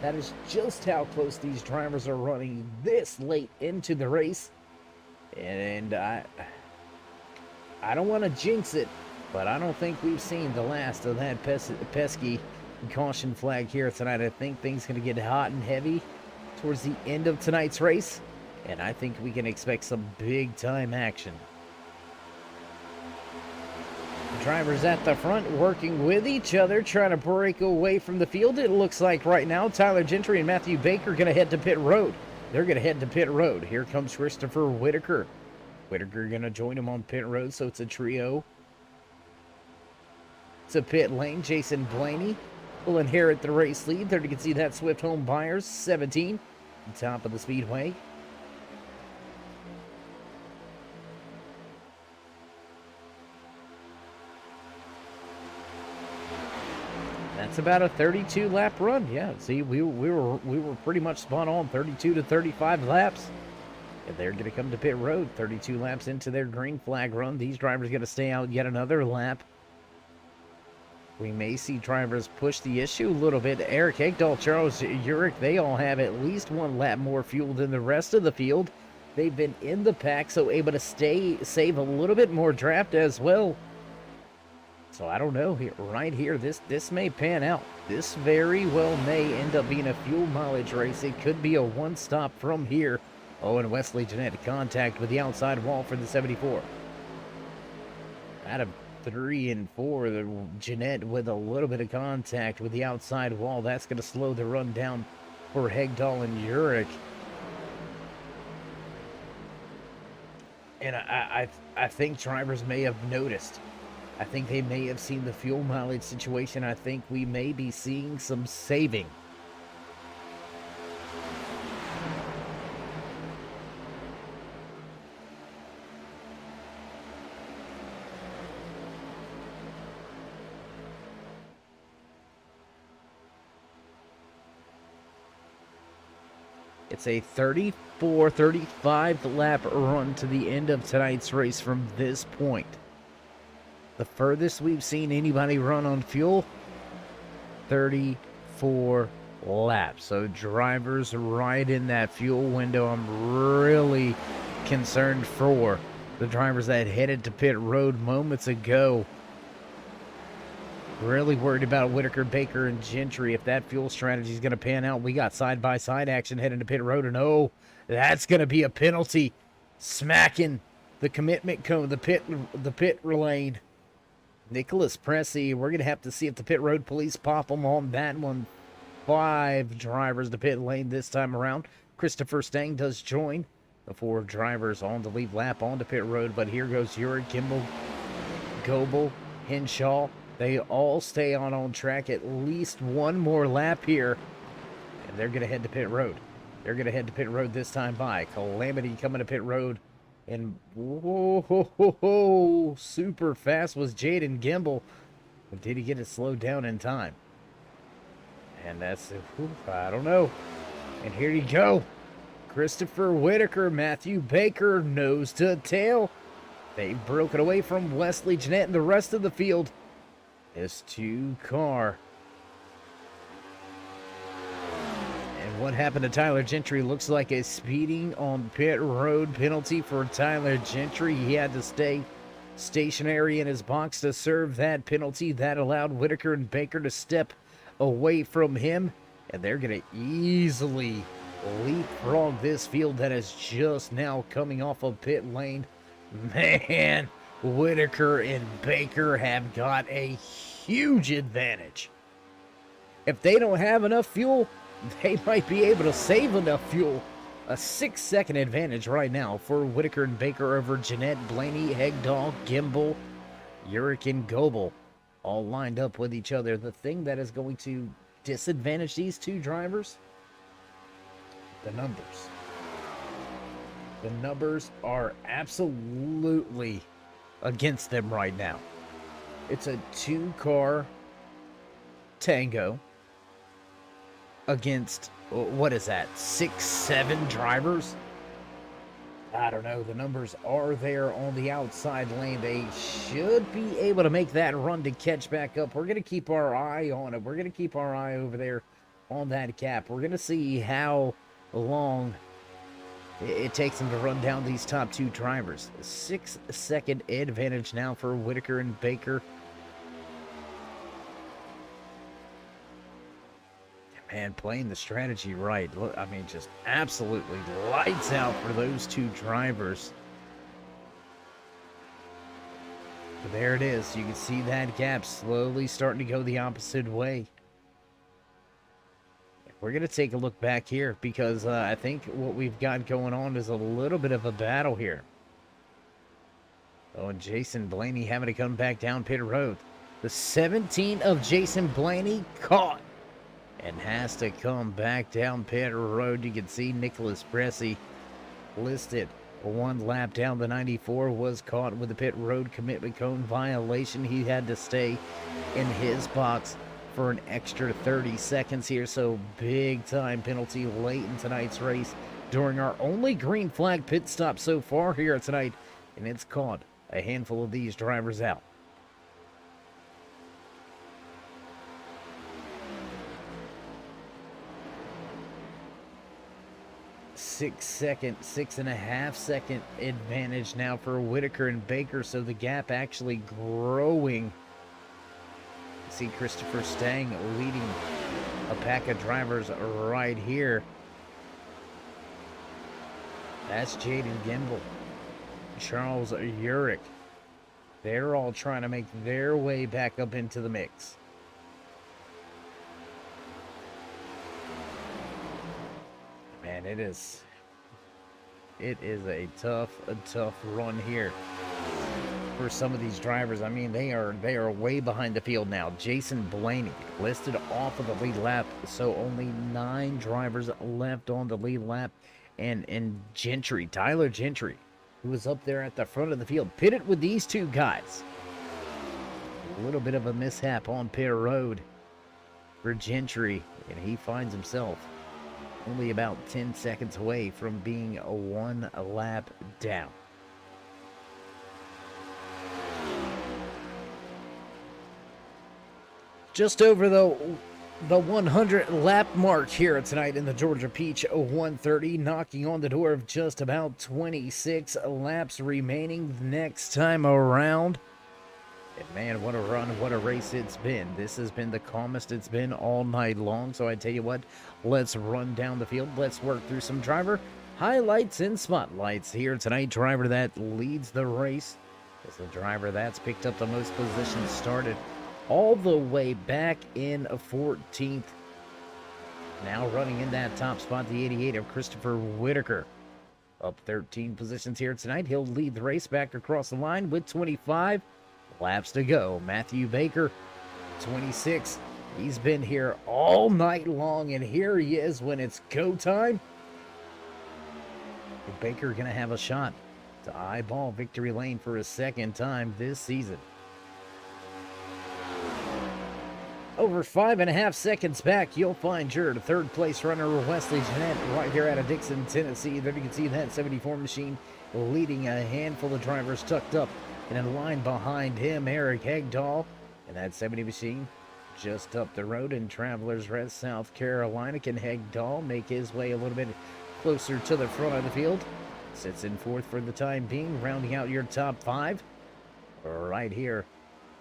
That is just how close these drivers are running this late into the race. And I don't want to jinx it, but I don't think we've seen the last of that pesky caution flag here tonight. I think things are going to get hot and heavy towards the end of tonight's race, and I think we can expect some big-time action. Drivers at the front working with each other, trying to break away from the field. It looks like right now Tyler Gentry and Matthew Baker are going to head to pit road. They're going to head to pit road. Here comes Christopher Whitaker. Whitaker going to join him on pit road, so it's a trio. It's a pit lane. Jason Blaney will inherit the race lead. There you can see that Swift Home Buyers, 17, top of the speedway. That's about a 32 lap run. Yeah, see, we were pretty much spot on, 32 to 35 laps. And they're going to come to pit road 32 laps into their green flag run. These drivers going to stay out yet another lap. We may see drivers push the issue a little bit. Eric Hegdahl, Charles Urich, they all have at least one lap more fuel than the rest of the field. They've been in the pack, so able to save a little bit more draft as well. So I don't know, right here, this may pan out. This very well may end up being a fuel mileage race. It could be a one-stop from here. Oh, and Wesley Jeanette contact with the outside wall for the 74. Out of 3 and 4, the Jeanette with a little bit of contact with the outside wall. That's going to slow the run down for Hegdahl and Urich. And I think drivers may have noticed. I think they may have seen the fuel mileage situation. I think we may be seeing some saving. It's a 34-35 lap run to the end of tonight's race from this point. The furthest we've seen anybody run on fuel, 34 laps. So drivers right in that fuel window. I'm really concerned for the drivers that headed to pit road moments ago. Really worried about Whitaker, Baker, and Gentry. If that fuel strategy is going to pan out, we got side-by-side action heading to pit road. And oh, that's going to be a penalty. Smacking the commitment cone, the pit lane. Nicholas Pressey, we're going to have to see if the pit road police pop them on that one. 5 drivers to pit lane this time around. Christopher Stang does join the 4 drivers on the lead lap onto pit road, but here goes Uri, Kimball, Goebel, Henshaw. They all stay on track at least one more lap here, and they're going to head to pit road. They're going to head to pit road this time by Calamity coming to pit road. And whoa, super fast was Jaden Gimbel. But did he get it slowed down in time? And that's, I don't know. And here you go. Christopher Whitaker, Matthew Baker, nose to tail. They broke it away from Wesley Jeanette and the rest of the field. This 2-car. And what happened to Tyler Gentry looks like a speeding on pit road penalty for Tyler Gentry. He had to stay stationary in his box to serve that penalty. That allowed Whitaker and Baker to step away from him. And they're going to easily leapfrog this field that is just now coming off of pit lane. Man, Whitaker and Baker have got a huge advantage. If they don't have enough fuel, they might be able to save enough fuel. A 6-second advantage right now for Whitaker and Baker over Jeanette, Blaney, Hegdahl, Gimbel, Urich, and Goebel. All lined up with each other. The thing that is going to disadvantage these 2 drivers, the numbers. The numbers are absolutely against them right now. It's a 2-car tango against, what is that, 6, 7 drivers? I don't know. The numbers are there on the outside lane. They should be able to make that run to catch back up. We're going to keep our eye on it. We're going to keep our eye over there on that gap. We're going to see how long it takes them to run down these top 2 drivers. 6-second advantage now for Whitaker and Baker. Man, playing the strategy right. Look, I mean, just absolutely lights out for those 2 drivers. But there it is. You can see that gap slowly starting to go the opposite way. We're going to take a look back here because I think what we've got going on is a little bit of a battle here. Oh, and Jason Blaney having to come back down pit road. The 17 of Jason Blaney caught and has to come back down pit road. You can see Nicholas Bressy listed 1 lap down. The 94 was caught with a pit road commitment cone violation. He had to stay in his box for an extra 30 seconds here. So big time penalty late in tonight's race during our only green flag pit stop so far here tonight. And it's caught a handful of these drivers out. 6.5 second advantage now for Whitaker and Baker, so the gap actually growing. See Christopher Stang leading a pack of drivers right here. That's Jaden Gimbel, Charles Urich. They're all trying to make their way back up into the mix. Man, it is a tough run here for some of these drivers. I mean, they are way behind the field now. Jason Blaney listed off of the lead lap, so only 9 drivers left on the lead lap. And Gentry, Tyler Gentry, who was up there at the front of the field, pitted with these 2 guys. A little bit of a mishap on pit road for Gentry, and he finds himself only about 10 seconds away from being 1 lap down. Just over the 100 lap mark here tonight in the Georgia Peach 130, knocking on the door of just about 26 laps remaining next time around. And man, what a run, what a race it's been. This has been the calmest it's been all night long. So I tell you what, let's run down the field. Let's work through some driver highlights and spotlights here tonight. Driver that leads the race is the driver that's picked up the most positions, started all the way back in 14th. Now running in that top spot, the 88 of Christopher Whitaker. Up 13 positions here tonight. He'll lead the race back across the line with 25 laps to go. Matthew Baker, 26. He's been here all night long, and here he is when it's go time. Baker going to have a shot to eyeball victory lane for a second time this season. Over 5.5 seconds back, you'll find your third place runner, Wesley Jeanette, right here out of Dixon, Tennessee. There you can see that 74 machine leading a handful of drivers tucked up. And in line behind him, Eric Hegdahl. And that 70 machine just up the road in Travelers Rest, South Carolina. Can Hegdahl make his way a little bit closer to the front of the field? Sits in 4th for the time being, rounding out your top 5. Right here,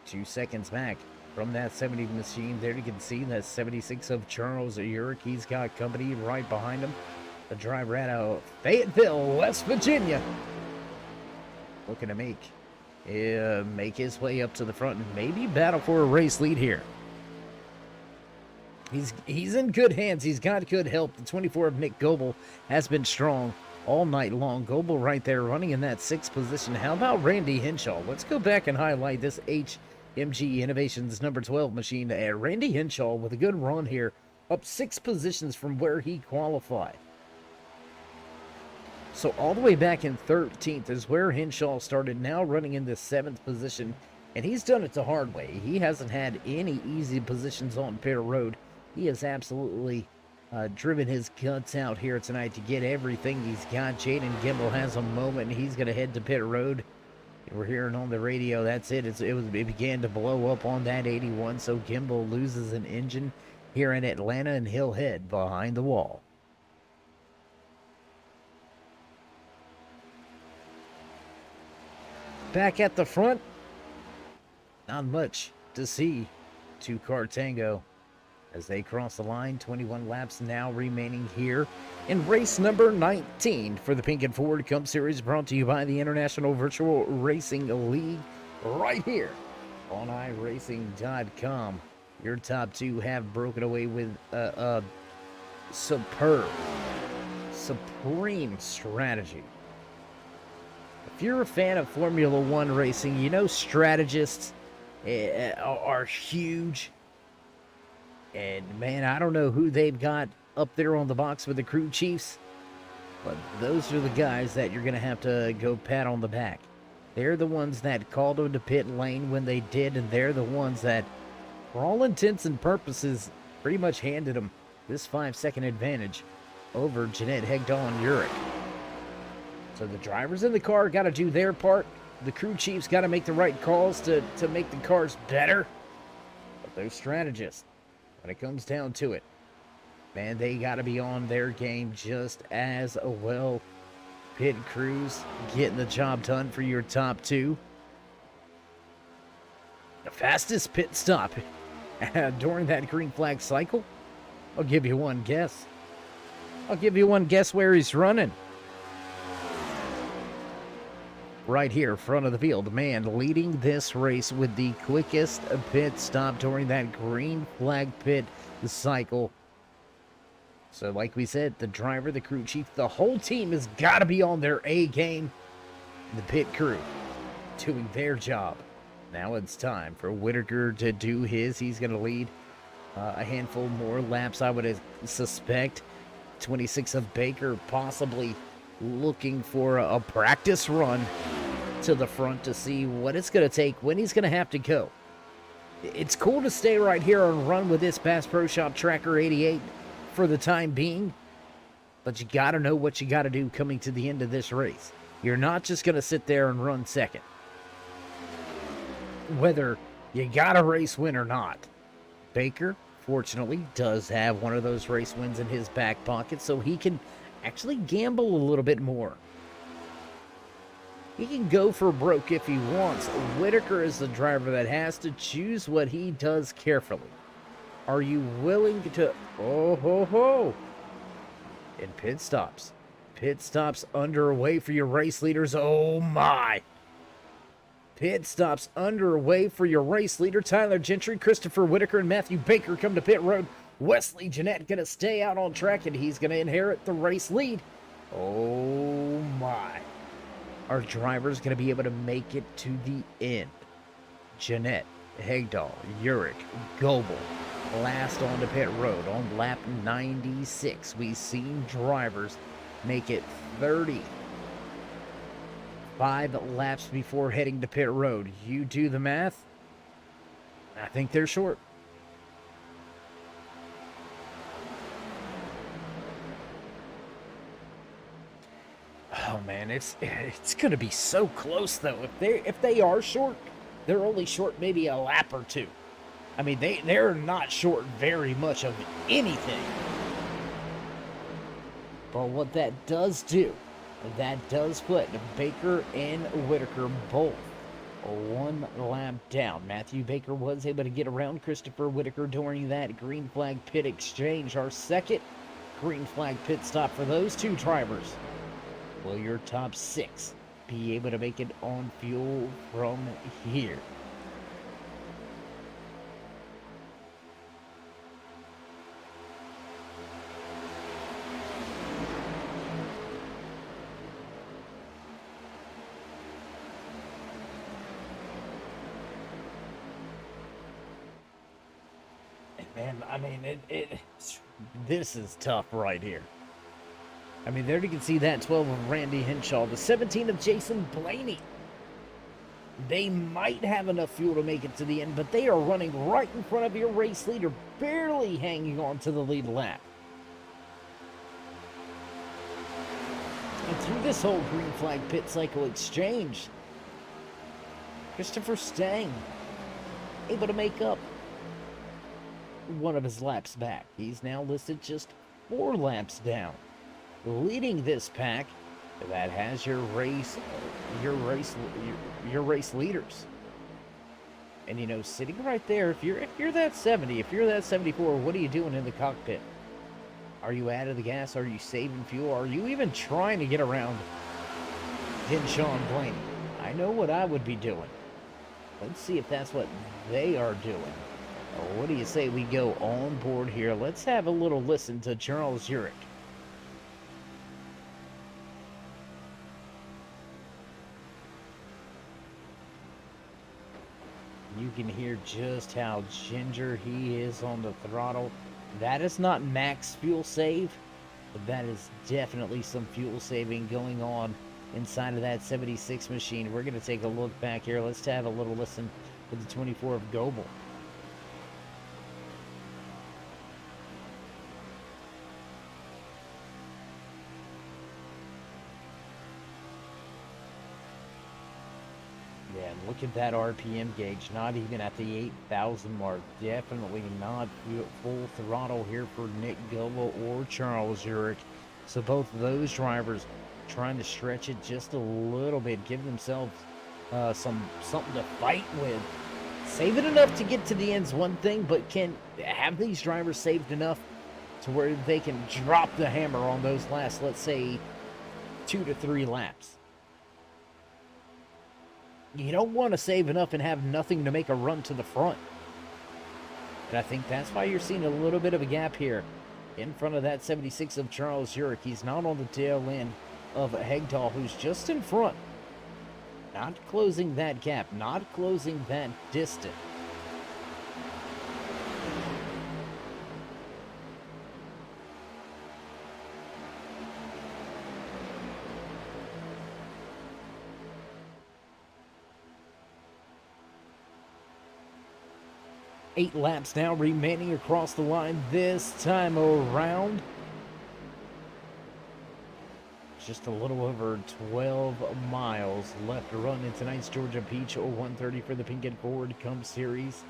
2 seconds back from that 70 machine. There you can see that 76 of Charles Urich. He's got company right behind him. The driver out of Fayetteville, West Virginia. Looking to make his way up to the front and maybe battle for a race lead here. He's in good hands. He's got good help. The 24 of Nick Goebel has been strong all night long. Goebel right there running in that 6th position. How about Randy Henshaw? Let's go back and highlight this HMG Innovations number 12 machine. Randy Henshaw with a good run here, up 6 positions from where he qualified. So all the way back in 13th is where Henshaw started, now running in the 7th position. And he's done it the hard way. He hasn't had any easy positions on pit road. He has absolutely driven his guts out here tonight to get everything he's got. Jaden Gimbel has a moment, and he's going to head to pit road. We're hearing on the radio, that's it. It began to blow up on that 81, so Gimbel loses an engine here in Atlanta, and he'll head behind the wall. Back at the front, not much to see. Two-car tango as they cross the line. 21 laps now remaining here in race number 19 for the Pink and Ford Cup Series, brought to you by the International Virtual Racing League, right here on iRacing.com. Your top two have broken away with a superb, supreme strategy. If you're a fan of Formula One racing, you know strategists are huge. And, man, I don't know who they've got up there on the box with the crew chiefs, but those are the guys that you're going to have to go pat on the back. They're the ones that called them to pit lane when they did, and they're the ones that, for all intents and purposes, pretty much handed them this 5-second advantage over Jeanette Hegdahl and Urich. So the drivers in the car got to do their part. The crew chiefs got to make the right calls to make the cars better. But those strategists, when it comes down to it, man, they got to be on their game just as well. Pit crews getting the job done for your top two. The fastest pit stop during that green flag cycle? I'll give you one guess. I'll give you one guess where he's running. Right here, front of the field, man leading this race with the quickest pit stop during that green flag pit cycle. So like we said, the driver, the crew chief, the whole team has got to be on their A game. The pit crew doing their job. Now it's time for Whitaker to do his. He's going to lead a handful more laps, I would suspect. 26 of Baker possibly looking for a practice run to the front to see what it's going to take, when he's going to have to go. It's cool to stay right here and run with this Bass Pro Shop Tracker 88 for the time being, but you got to know what you got to do coming to the end of this race. You're not just going to sit there and run second, whether you got a race win or not. Baker, fortunately, does have one of those race wins in his back pocket, so he can actually gamble a little bit more. He can go for broke if he wants. Whitaker is the driver that has to choose what he does carefully. Are you willing to... Oh, ho, ho. And pit stops. Pit stops underway for your race leaders. Oh, my. Pit stops underway for your race leader. Tyler Gentry, Christopher Whitaker, and Matthew Baker come to pit road. Wesley Jeanette going to stay out on track, and he's going to inherit the race lead. Oh, my. Our driver's going to be able to make it to the end. Jeanette, Hegdahl, Urich, Goebel, last on to pit road on lap 96. We've seen drivers make it 35 laps before heading to pit road. You do the math. I think they're short. Oh man, it's gonna be so close though. If they are short, they're only short maybe a lap or two. I mean, they're not short very much of anything. But what that does do, that does put Baker and Whitaker both one lap down. Matthew Baker was able to get around Christopher Whitaker during that green flag pit exchange. Our second green flag pit stop for those two drivers. Will your top six be able to make it on fuel from here? Man, I mean, this is tough right here. I mean, there you can see that 12 of Randy Henshaw, the 17 of Jason Blaney. They might have enough fuel to make it to the end, but they are running right in front of your race leader, barely hanging on to the lead lap. And through this whole green flag pit cycle exchange, Christopher Stang able to make up one of his laps back. He's now listed just 4 laps down, leading this pack that has your race leaders. And you know, sitting right there, if you're that 70, if you're that 74, what are you doing in the cockpit? Are you out of the gas? Are you saving fuel? Are you even trying to get around Henshaw and Blaney? I know what I would be doing. Let's see if that's what they are doing. What do you say we go on board here? Let's have a little listen to Charles Urich. You can hear just how ginger he is on the throttle. That is not max fuel save, but that is definitely some fuel saving going on inside of that 76 machine. We're going to take a look back here. Let's have a little listen to the 24 of Goebel. Yeah, and look at that RPM gauge, not even at the 8,000 mark. Definitely not full throttle here for Nick Goebel or Charles Urich. So both of those drivers trying to stretch it just a little bit, give themselves something to fight with. Saving enough to get to the end's one thing, but can have these drivers saved enough to where they can drop the hammer on those last, let's say, 2 to 3 laps. You don't want to save enough and have nothing to make a run to the front. And I think that's why you're seeing a little bit of a gap here in front of that 76 of Charles Urich. He's not on the tail end of Hegdahl, who's just in front. Not closing that gap, not closing that distance. Eight laps now remaining across the line this time around. Just a little over 12 miles left to run in tonight's Georgia Peach 130 for the Pinkett Ford Cup Series.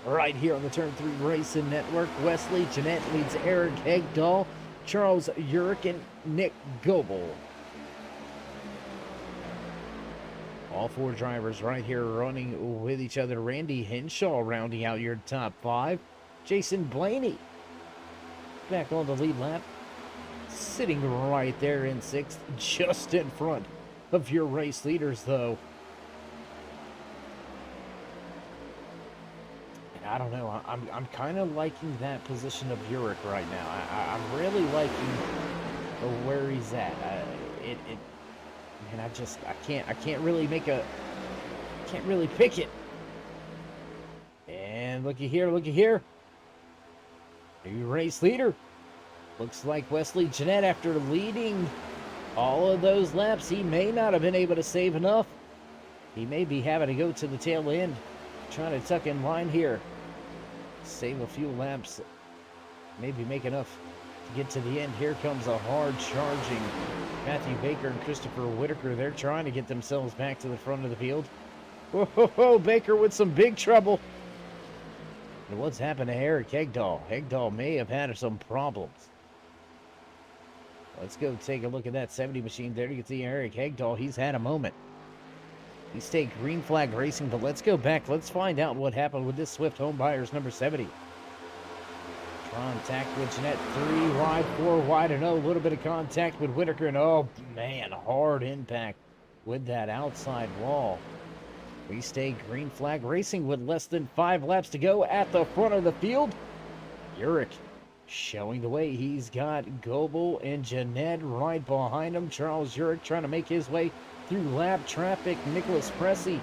Right here on the Turn 3 Racing Network, Wesley Jeanette leads Eric Hegdahl, Charles Urich, and Nick Goebel. All 4 drivers right here running with each other. Randy Henshaw rounding out your top 5. Jason Blaney back on the lead lap, sitting right there in 6th, just in front of your race leaders, though. And I don't know, I'm kind of liking that position of Urich right now. I'm really liking where he's at. And I can't really pick it. And looky here. New race leader. Looks like Wesley Jeanette, after leading all of those laps, he may not have been able to save enough. He may be having to go to the tail end, trying to tuck in line here. Save a few laps, maybe make enough to get to the end. Here comes a hard charging Matthew Baker and Christopher Whitaker. They're trying to get themselves back to the front of the field. Whoa, Baker with some big trouble. And what's happened to Eric Hegdahl? Hegdahl may have had some problems. Let's go take a look at that 70 machine. There you can see Eric Hegdahl. He's had a moment. He stayed green flag racing, but let's go back. Let's find out what happened with this Swift Homebuyers number 70. Contact with Jeanette, 3 wide, 4 wide, and a little bit of contact with Whitaker, and oh man, hard impact with that outside wall. We stay green flag racing with less than 5 laps to go at the front of the field. Urich showing the way. He's got Goebel and Jeanette right behind him. Charles Urich trying to make his way through lap traffic. Nicholas Pressey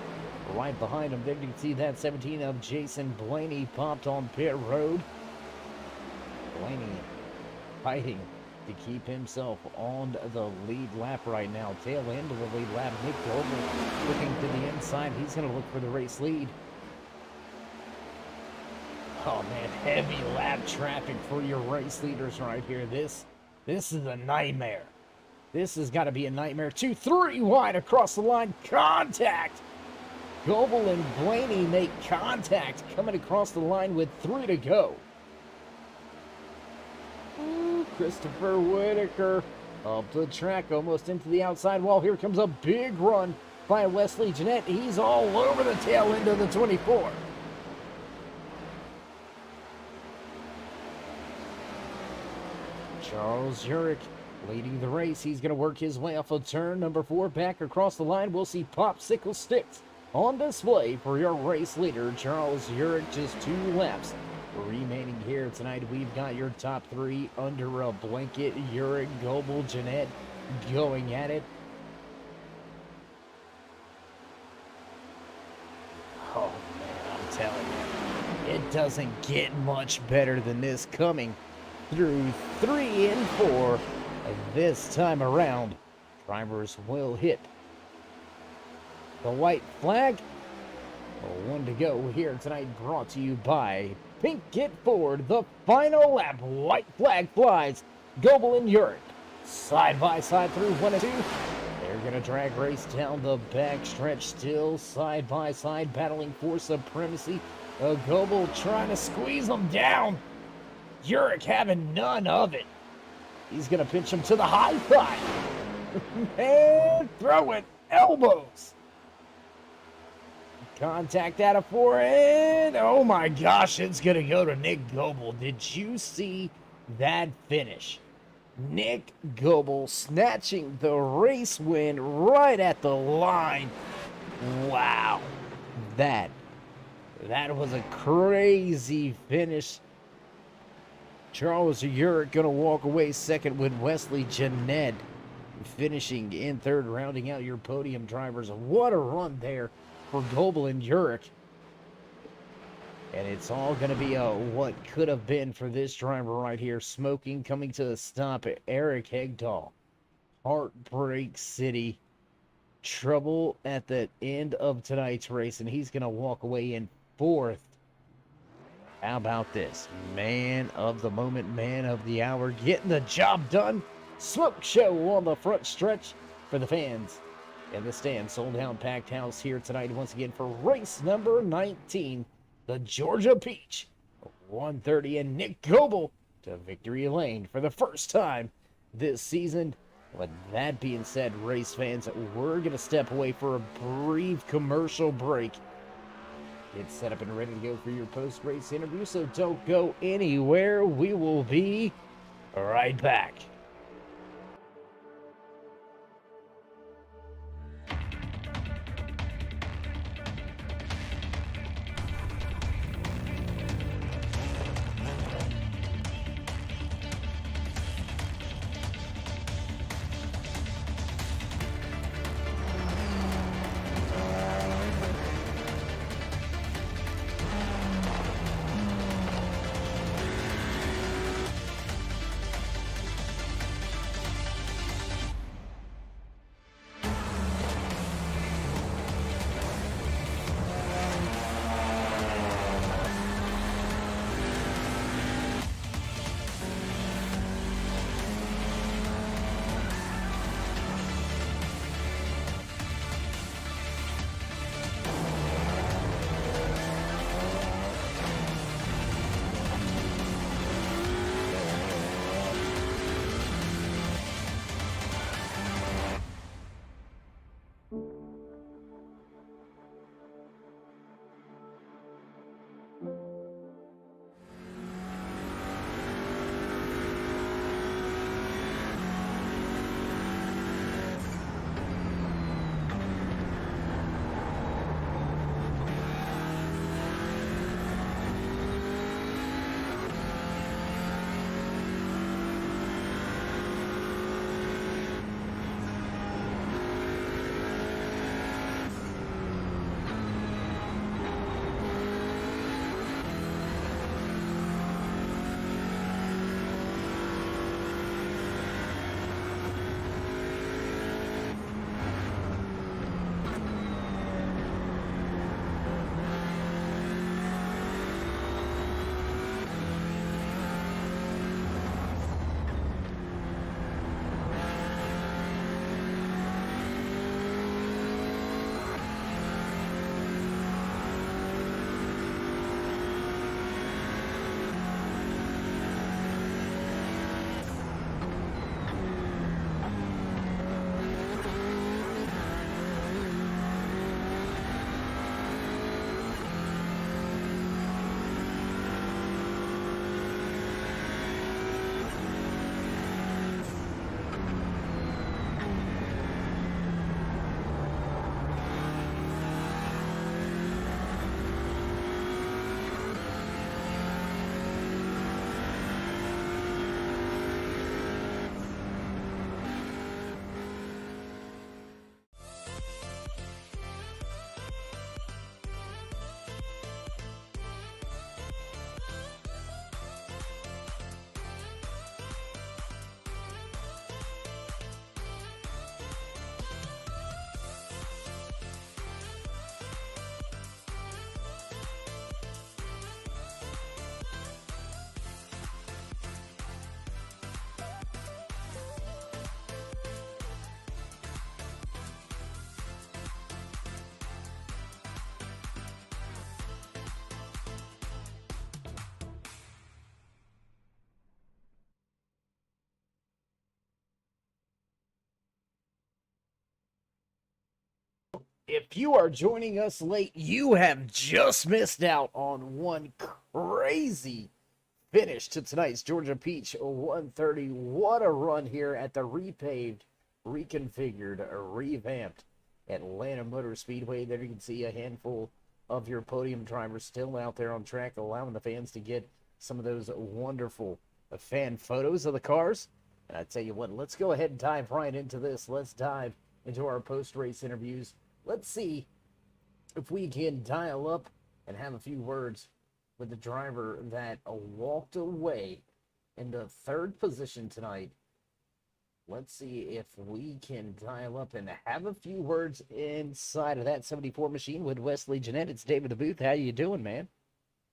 right behind him. There you can see that 17 of Jason Blaney popped on pit road. Blaney fighting to keep himself on the lead lap right now. Tail end of the lead lap. Nick Goble looking to the inside. He's going to look for the race lead. Oh man, heavy lap traffic for your race leaders right here. This is a nightmare. This has got to be a nightmare. 2, 3 wide across the line. Contact. Goble and Blaney make contact coming across the line with 3 to go. Ooh, Christopher Whitaker up the track, almost into the outside wall. Here comes a big run by Wesley Jeanette. He's all over the tail end of the 24. Charles Urich leading the race. He's going to work his way off of turn number 4 back across the line. We'll see popsicle sticks on display for your race leader, Charles Urich. Just 2 laps remaining here tonight. We've got your top 3 under a blanket. Urich, Goble, Jeanette going at it. Oh man, I'm telling you, it doesn't get much better than this coming through 3 and 4. This time around, drivers will hit the white flag. 1 to go here tonight, brought to you by Pinkett Ford. The final lap, white flag flies. Goble and Urich side by side through 1 and 2. They're going to drag race down the back stretch, still side by side, battling for supremacy. Goble trying to squeeze them down. Urich having none of it. He's going to pitch him to the high side. And throw it. Elbows. Contact out of 4, and oh my gosh, it's going to go to Nick Goble. Did you see that finish? Nick Goble snatching the race win right at the line. Wow. That was a crazy finish. Charles Urich going to walk away second with Wesley Jeanette finishing in third, rounding out your podium drivers. What a run there for Goble and Urich. And it's all going to be what could have been for this driver right here. Smoking coming to the stop at Eric Hegdahl. Heartbreak City. Trouble at the end of tonight's race, and he's going to walk away in 4th. How about this? Man of the moment, man of the hour, getting the job done. Smoke show on the front stretch for the fans in the stand. Sold out packed house here tonight once again for race number 19. The Georgia Peach. 130 and Nick Goble to victory lane for the first time this season. With that being said, race fans, we're going to step away for a brief commercial break. Get set up and ready to go for your post-race interview, so don't go anywhere. We will be right back. If you are joining us late, you have just missed out on one crazy finish to tonight's Georgia Peach 130. What a run here at the repaved, reconfigured, revamped Atlanta Motor Speedway. There you can see a handful of your podium drivers still out there on track, allowing the fans to get some of those wonderful fan photos of the cars. And I tell you what, let's go ahead and dive right into this. Let's dive into our post-race interviews. Let's see if we can dial up and have a few words with the driver that walked away in the third position tonight. Let's see if we can dial up and have a few words inside of that 74 machine with Wesley Jeanette. It's David the Booth. How you doing, man?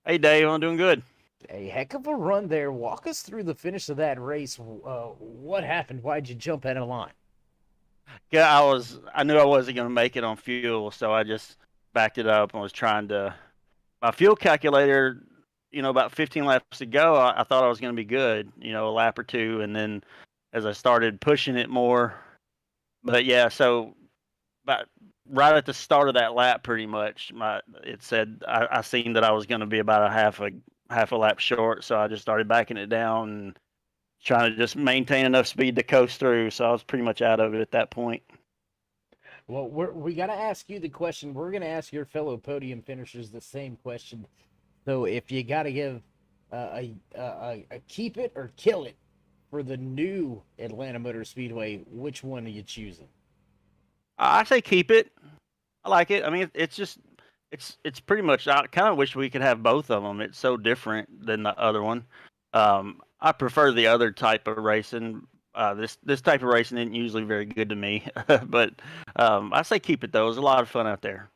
Hey, Dave. I'm doing good. A heck of a run there. Walk us through the finish of that race. What happened? Why'd you jump out of line? Yeah, I knew I wasn't going to make it on fuel, so I just backed it up and was trying to. My fuel calculator, about 15 laps ago, I thought I was going to be good, a lap or two, and then as I started pushing it more, but yeah, so about right at the start of that lap, pretty much, it said I seen that I was going to be about a half a lap short, so I just started backing it down and trying to just maintain enough speed to coast through. So I was pretty much out of it at that point. Well, we got to ask you the question. We're going to ask your fellow podium finishers the same question. So if you got to give a keep it or kill it for the new Atlanta Motor Speedway, which one are you choosing? I say keep it. I like it. I mean, it's pretty much. I kind of wish we could have both of them. It's so different than the other one. I prefer the other type of racing. This type of racing isn't usually very good to me, but I say keep it though. It was a lot of fun out there.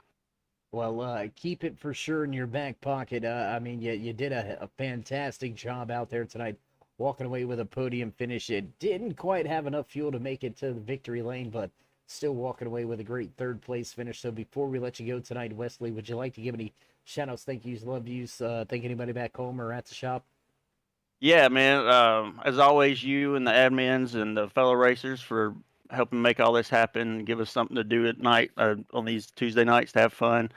Well, keep it for sure in your back pocket. I mean, you did a fantastic job out there tonight, walking away with a podium finish. It didn't quite have enough fuel to make it to the victory lane, but still walking away with a great third place finish. So before we let you go tonight, Wesley, would you like to give any shout outs, thank yous, love yous, thank anybody back home or at the shop? Yeah, man. As always, you and the admins and the fellow racers for helping make all this happen. Give us something to do at night on these Tuesday nights to have fun.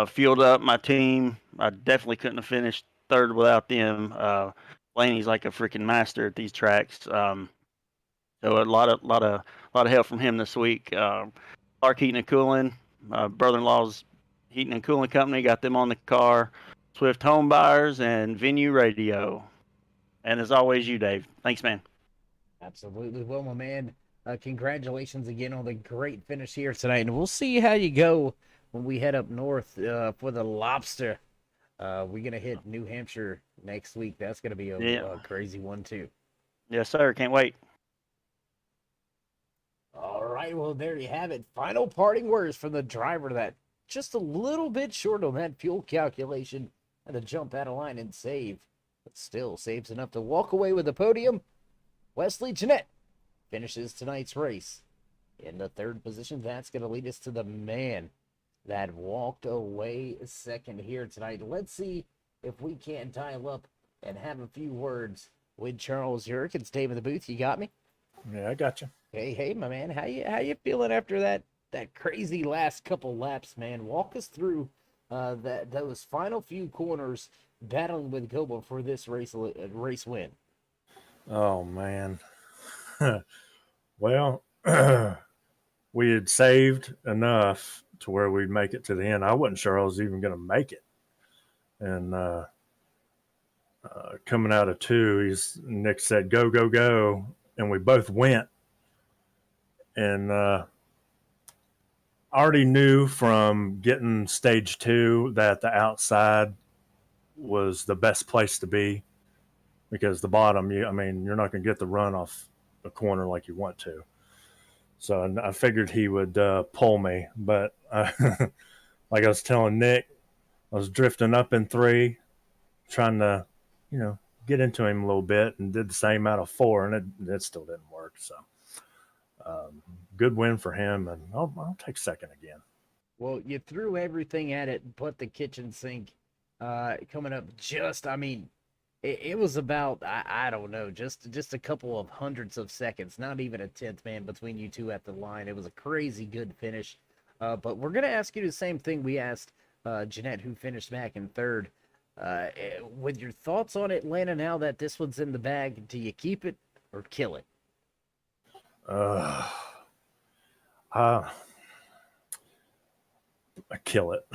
Fueled up my team. I definitely couldn't have finished third without them. Blaney's like a freaking master at these tracks. So a lot of help from him this week. Clark Heating and Cooling, my brother-in-law's heating and cooling company, got them on the car. Swift Home Buyers and Venue Radio. And as always, you, Dave. Thanks, man. Absolutely. Well, my man, congratulations again on the great finish here tonight. And we'll see how you go when we head up north for the Lobster. We're going to hit New Hampshire next week. That's going to be a crazy one, too. Yes, sir. Can't wait. All right. Well, there you have it. Final parting words from the driver that just a little bit short on that fuel calculation and to jump out of line and save. But still saves enough to walk away with the podium. Wesley Jeanette finishes tonight's race in the third position. That's going to lead us to the man that walked away second here tonight. Let's see if we can't dial up and have a few words with Charles Yerk. It's Dave in the booth. You got me? Yeah, I got you. Hey, my man. How you feeling after that crazy last couple laps, man? Walk us through those final few corners battling with Gobo for this race win. Oh, man. Well, we had saved enough to where we'd make it to the end. I wasn't sure I was even going to make it. And coming out of two, Nick said, go, go, go. And we both went. And I already knew from getting stage two that the outside was the best place to be, because the bottom, you're not going to get the run off the corner like you want to. So I figured he would pull me, but like I was telling Nick, I was drifting up in three, trying to, get into him a little bit, and did the same out of four, and it still didn't work. So good win for him, and I'll take second again. Well, you threw everything at it but the kitchen sink. Coming up it was about, I don't know, just a couple of hundredths of seconds, not even a tenth, man, between you two at the line. It was a crazy good finish. But we're going to ask you the same thing we asked Jeanette, who finished back in third. With your thoughts on Atlanta now that this one's in the bag, do you keep it or kill it? I kill it.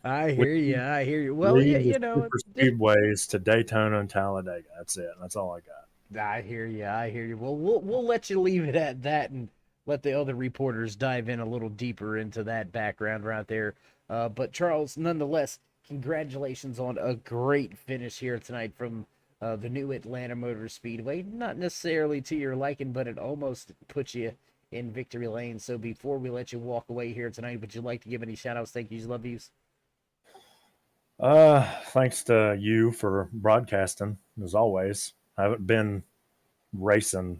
I hear you. I hear you. Well, Leave yeah, the you know, super speedways to Daytona and Talladega. That's it. That's all I got. I hear you. I hear you. Well, we'll let you leave it at that and let the other reporters dive in a little deeper into that background right there. But Charles, nonetheless, congratulations on a great finish here tonight from the new Atlanta Motor Speedway. Not necessarily to your liking, but it almost puts you in victory lane. So before we let you walk away here tonight, would you like to give any shout outs, thank yous, love yous? Thanks to you for broadcasting, as always. I haven't been racing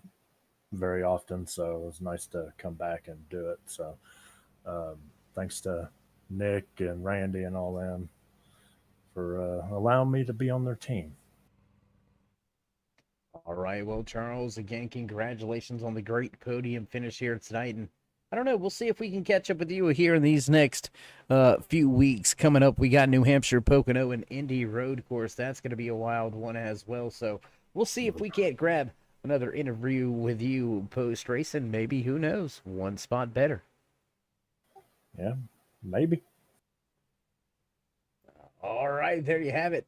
very often, so it was nice to come back and do it. So thanks to Nick and Randy and all them for allowing me to be on their team. All right, well, Charles, again, congratulations on the great podium finish here tonight. And I don't know, we'll see if we can catch up with you here in these next few weeks. Coming up, we got New Hampshire, Pocono, and Indy Road Course. That's going to be a wild one as well. So we'll see if we can't grab another interview with you post-race, and maybe, who knows, one spot better. Yeah, maybe. All right, there you have it.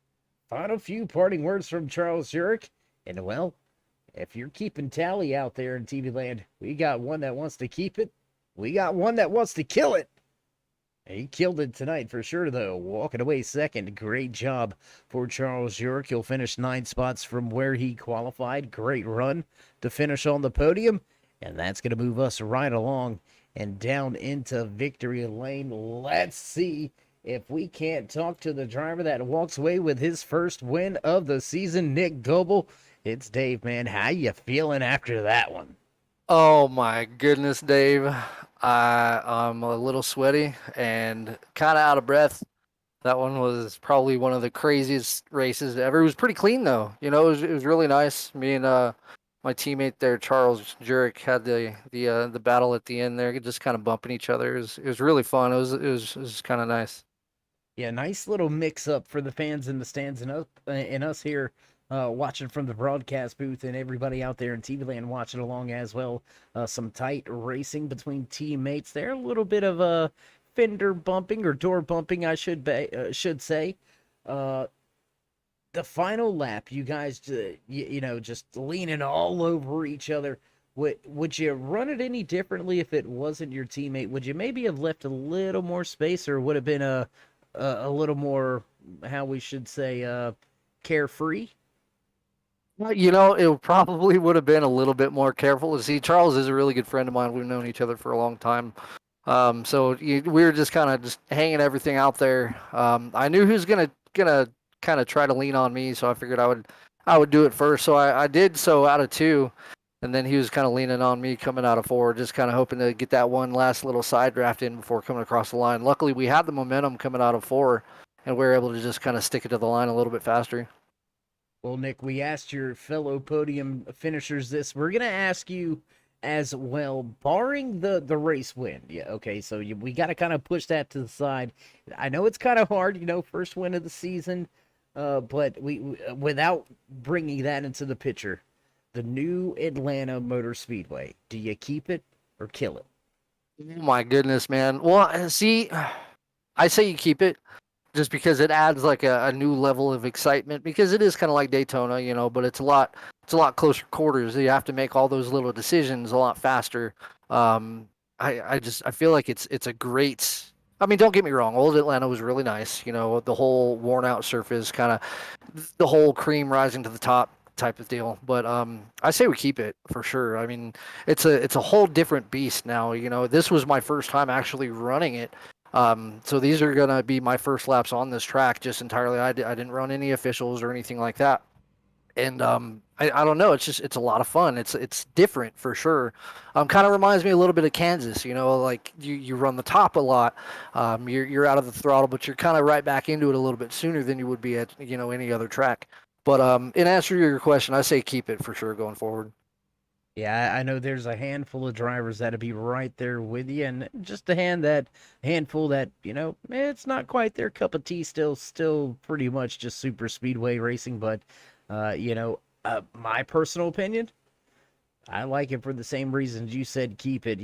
Final few parting words from Charles Jurek. And, well, if you're keeping tally out there in TV land, we got one that wants to keep it. We got one that wants to kill it. He killed it tonight for sure, though. Walking away second. Great job for Charles Jurek. He'll finish 9 spots from where he qualified. Great run to finish on the podium. And that's going to move us right along and down into victory lane. Let's see if we can't talk to the driver that walks away with his first win of the season, Nick Goebel. It's Dave, man. How you feeling after that one? Oh my goodness, Dave. I'm a little sweaty and kind of out of breath. That one was probably one of the craziest races ever. It was pretty clean though. You know, it was really nice. Me and my teammate there, Charles Jurek, had the battle at the end there, just kind of bumping each other. It was really fun. It was kind of nice. Yeah, nice little mix up for the fans in the stands and us here watching from the broadcast booth, and everybody out there in TV land watching along as well. Some tight racing between teammates there. A little bit of fender bumping or door bumping, I should say. The final lap, you guys, you know, just leaning all over each other. Would you run it any differently if it wasn't your teammate? Would you maybe have left a little more space, or would have been a little more, how we should say, carefree? Well, you know, it probably would have been a little bit more careful. See, Charles is a really good friend of mine. We've known each other for a long time. So we were just kind of just hanging everything out there. I knew he was gonna kind of try to lean on me, so I figured I would do it first. So I did so out of 2, and then he was kind of leaning on me coming out of 4, just kind of hoping to get that one last little side draft in before coming across the line. Luckily, we had the momentum coming out of 4, and we were able to just kind of stick it to the line a little bit faster. Well, Nick, we asked your fellow podium finishers this. We're going to ask you as well, barring the race win. Yeah, okay, so we got to kind of push that to the side. I know it's kind of hard, you know, first win of the season, but we without bringing that into the picture, the new Atlanta Motor Speedway, do you keep it or kill it? Oh my goodness, man. Well, see, I say you keep it, just because it adds like a new level of excitement, because it is kind of like Daytona, you know, but it's a lot closer quarters. You have to make all those little decisions a lot faster. I feel like it's a great, I mean, don't get me wrong, old Atlanta was really nice, you know, the whole worn out surface, kind of the whole cream rising to the top type of deal. But I say we keep it for sure. I mean, it's a whole different beast now, you know. This was my first time actually running it. So these are going to be my first laps on this track just entirely. I didn't run any officials or anything like that. And I don't know. It's a lot of fun. It's different for sure. Kind of reminds me a little bit of Kansas, you know, like you run the top a lot. You're out of the throttle, but you're kind of right back into it a little bit sooner than you would be at, you know, any other track. But in answer to your question, I say keep it for sure going forward. Yeah, I know there's a handful of drivers that'll be right there with you, and just handful that, it's not quite their cup of tea. Still pretty much just super speedway racing. But, my personal opinion, I like it for the same reasons you said. Keep it,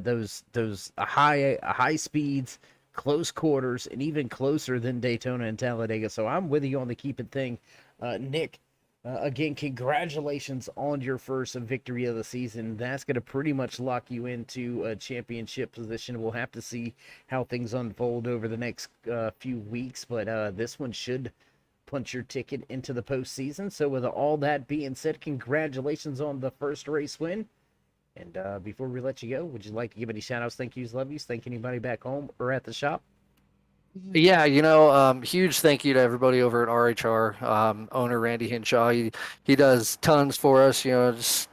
those high speeds, close quarters, and even closer than Daytona and Talladega. So I'm with you on the keep it thing, Nick. Again, congratulations on your first victory of the season. That's going to pretty much lock you into a championship position. We'll have to see how things unfold over the next few weeks, but this one should punch your ticket into the postseason. So, with all that being said, congratulations on the first race win. And before we let you go, would you like to give any shout outs, thank yous, love yous, thank anybody back home or at the shop? Yeah, huge thank you to everybody over at RHR. Owner Randy Hinshaw, he does tons for us, just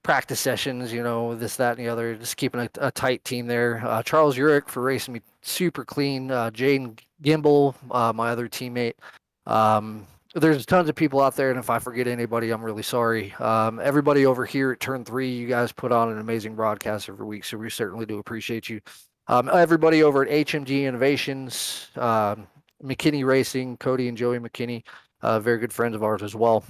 practice sessions, this, that, and the other, just keeping a tight team there. Charles Urick for racing me super clean. Jaden Gimbel, my other teammate. There's tons of people out there, and if I forget anybody, I'm really sorry. Everybody over here at Turn 3, you guys put on an amazing broadcast every week, so we certainly do appreciate you. Everybody over at HMG Innovations, McKinney Racing, Cody and Joey McKinney, very good friends of ours as well.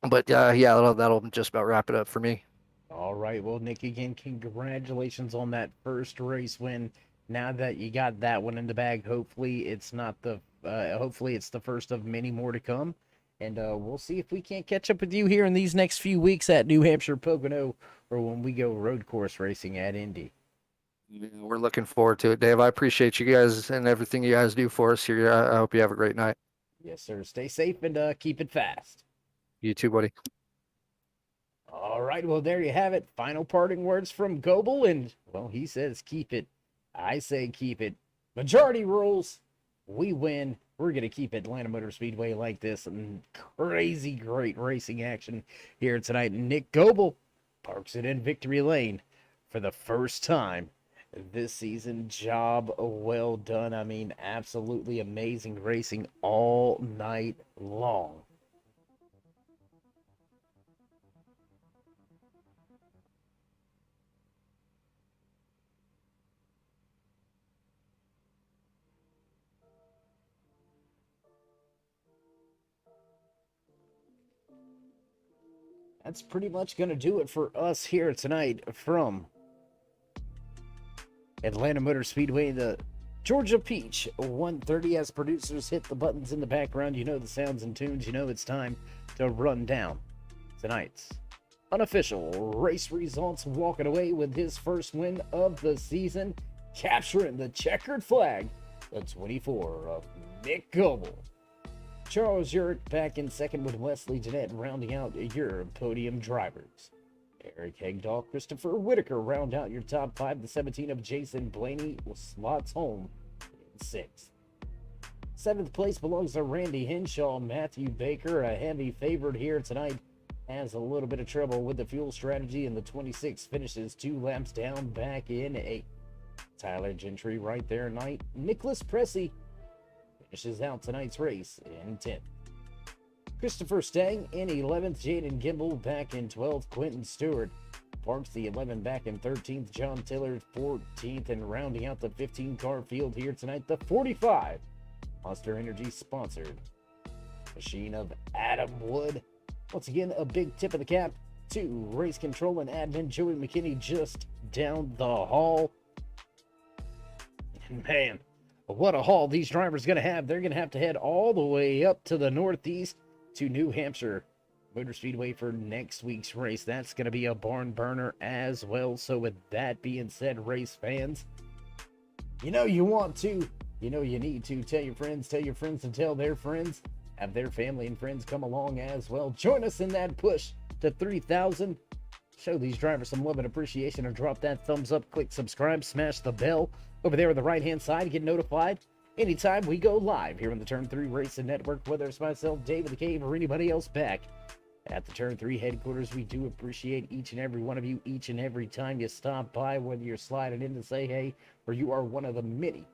But yeah, that'll just about wrap it up for me. All right, well, Nick, again, congratulations on that first race win. Now that you got that one in the bag, hopefully it's the first of many more to come. And we'll see if we can't catch up with you here in these next few weeks at New Hampshire Pocono, or when we go road course racing at Indy. Yeah, we're looking forward to it, Dave. I appreciate you guys and everything you guys do for us here. I hope you have a great night. Yes, sir. Stay safe and keep it fast. You too, buddy. All right, well, there you have it. Final parting words from Goebel, and, well, he says keep it. I say keep it. Majority rules. We win. We're going to keep Atlanta Motor Speedway like this, and crazy great racing action here tonight. Nick Goebel parks it in victory lane for the first time this season. Job well done. I mean, absolutely amazing racing all night long. That's pretty much going to do it for us here tonight from Atlanta Motor Speedway, the Georgia Peach 130. As producers hit the buttons in the background, the sounds and tunes, it's time to run down tonight's unofficial race results. Walking away with his first win of the season, capturing the checkered flag, the 24 of Nick Goebel. Charles Urick back in second with Wesley Jeanette rounding out your podium drivers. Eric Hegdahl, Christopher Whitaker round out your top 5. The 17 of Jason Blaney slots home in 6th. 7th place belongs to Randy Henshaw. Matthew Baker, a heavy favorite here tonight, has a little bit of trouble with the fuel strategy, and the 26 finishes 2 laps down back in 8th. Tyler Gentry right there tonight. Nicholas Pressey finishes out tonight's race in 10th. Christopher Stang in 11th. Jaden Gimbel back in 12th. Quentin Stewart parks the 11 back in 13th. John Taylor 14th. And rounding out the 15-car field here tonight, the 45 Monster Energy sponsored machine of Adam Wood. Once again, a big tip of the cap to race control and admin Joey McKinney just down the hall. And man, what a haul these drivers going to have. They're going to head all the way up to the Northeast to New Hampshire Motor Speedway for next week's race. That's going to be a barn burner as well. So with that being said, race fans, you want to, you need to tell your friends and tell their friends. Have their family and friends come along as well. Join us in that push to 3,000. Show these drivers some love and appreciation, or drop that thumbs up, click subscribe, smash the bell over there on the right-hand side. Get notified anytime we go live here on the Turn 3 Racing Network, whether it's myself, Dave the Cave, or anybody else back at the Turn 3 headquarters. We do appreciate each and every one of you, each and every time you stop by, whether you're sliding in to say hey, or you are one of the many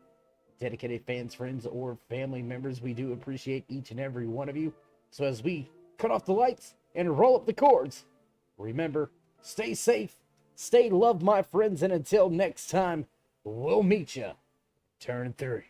dedicated fans, friends, or family members. We do appreciate each and every one of you. So as we cut off the lights and roll up the cords, remember, Stay safe, stay loved, my friends, and until next time, we'll meet ya. Turn 3.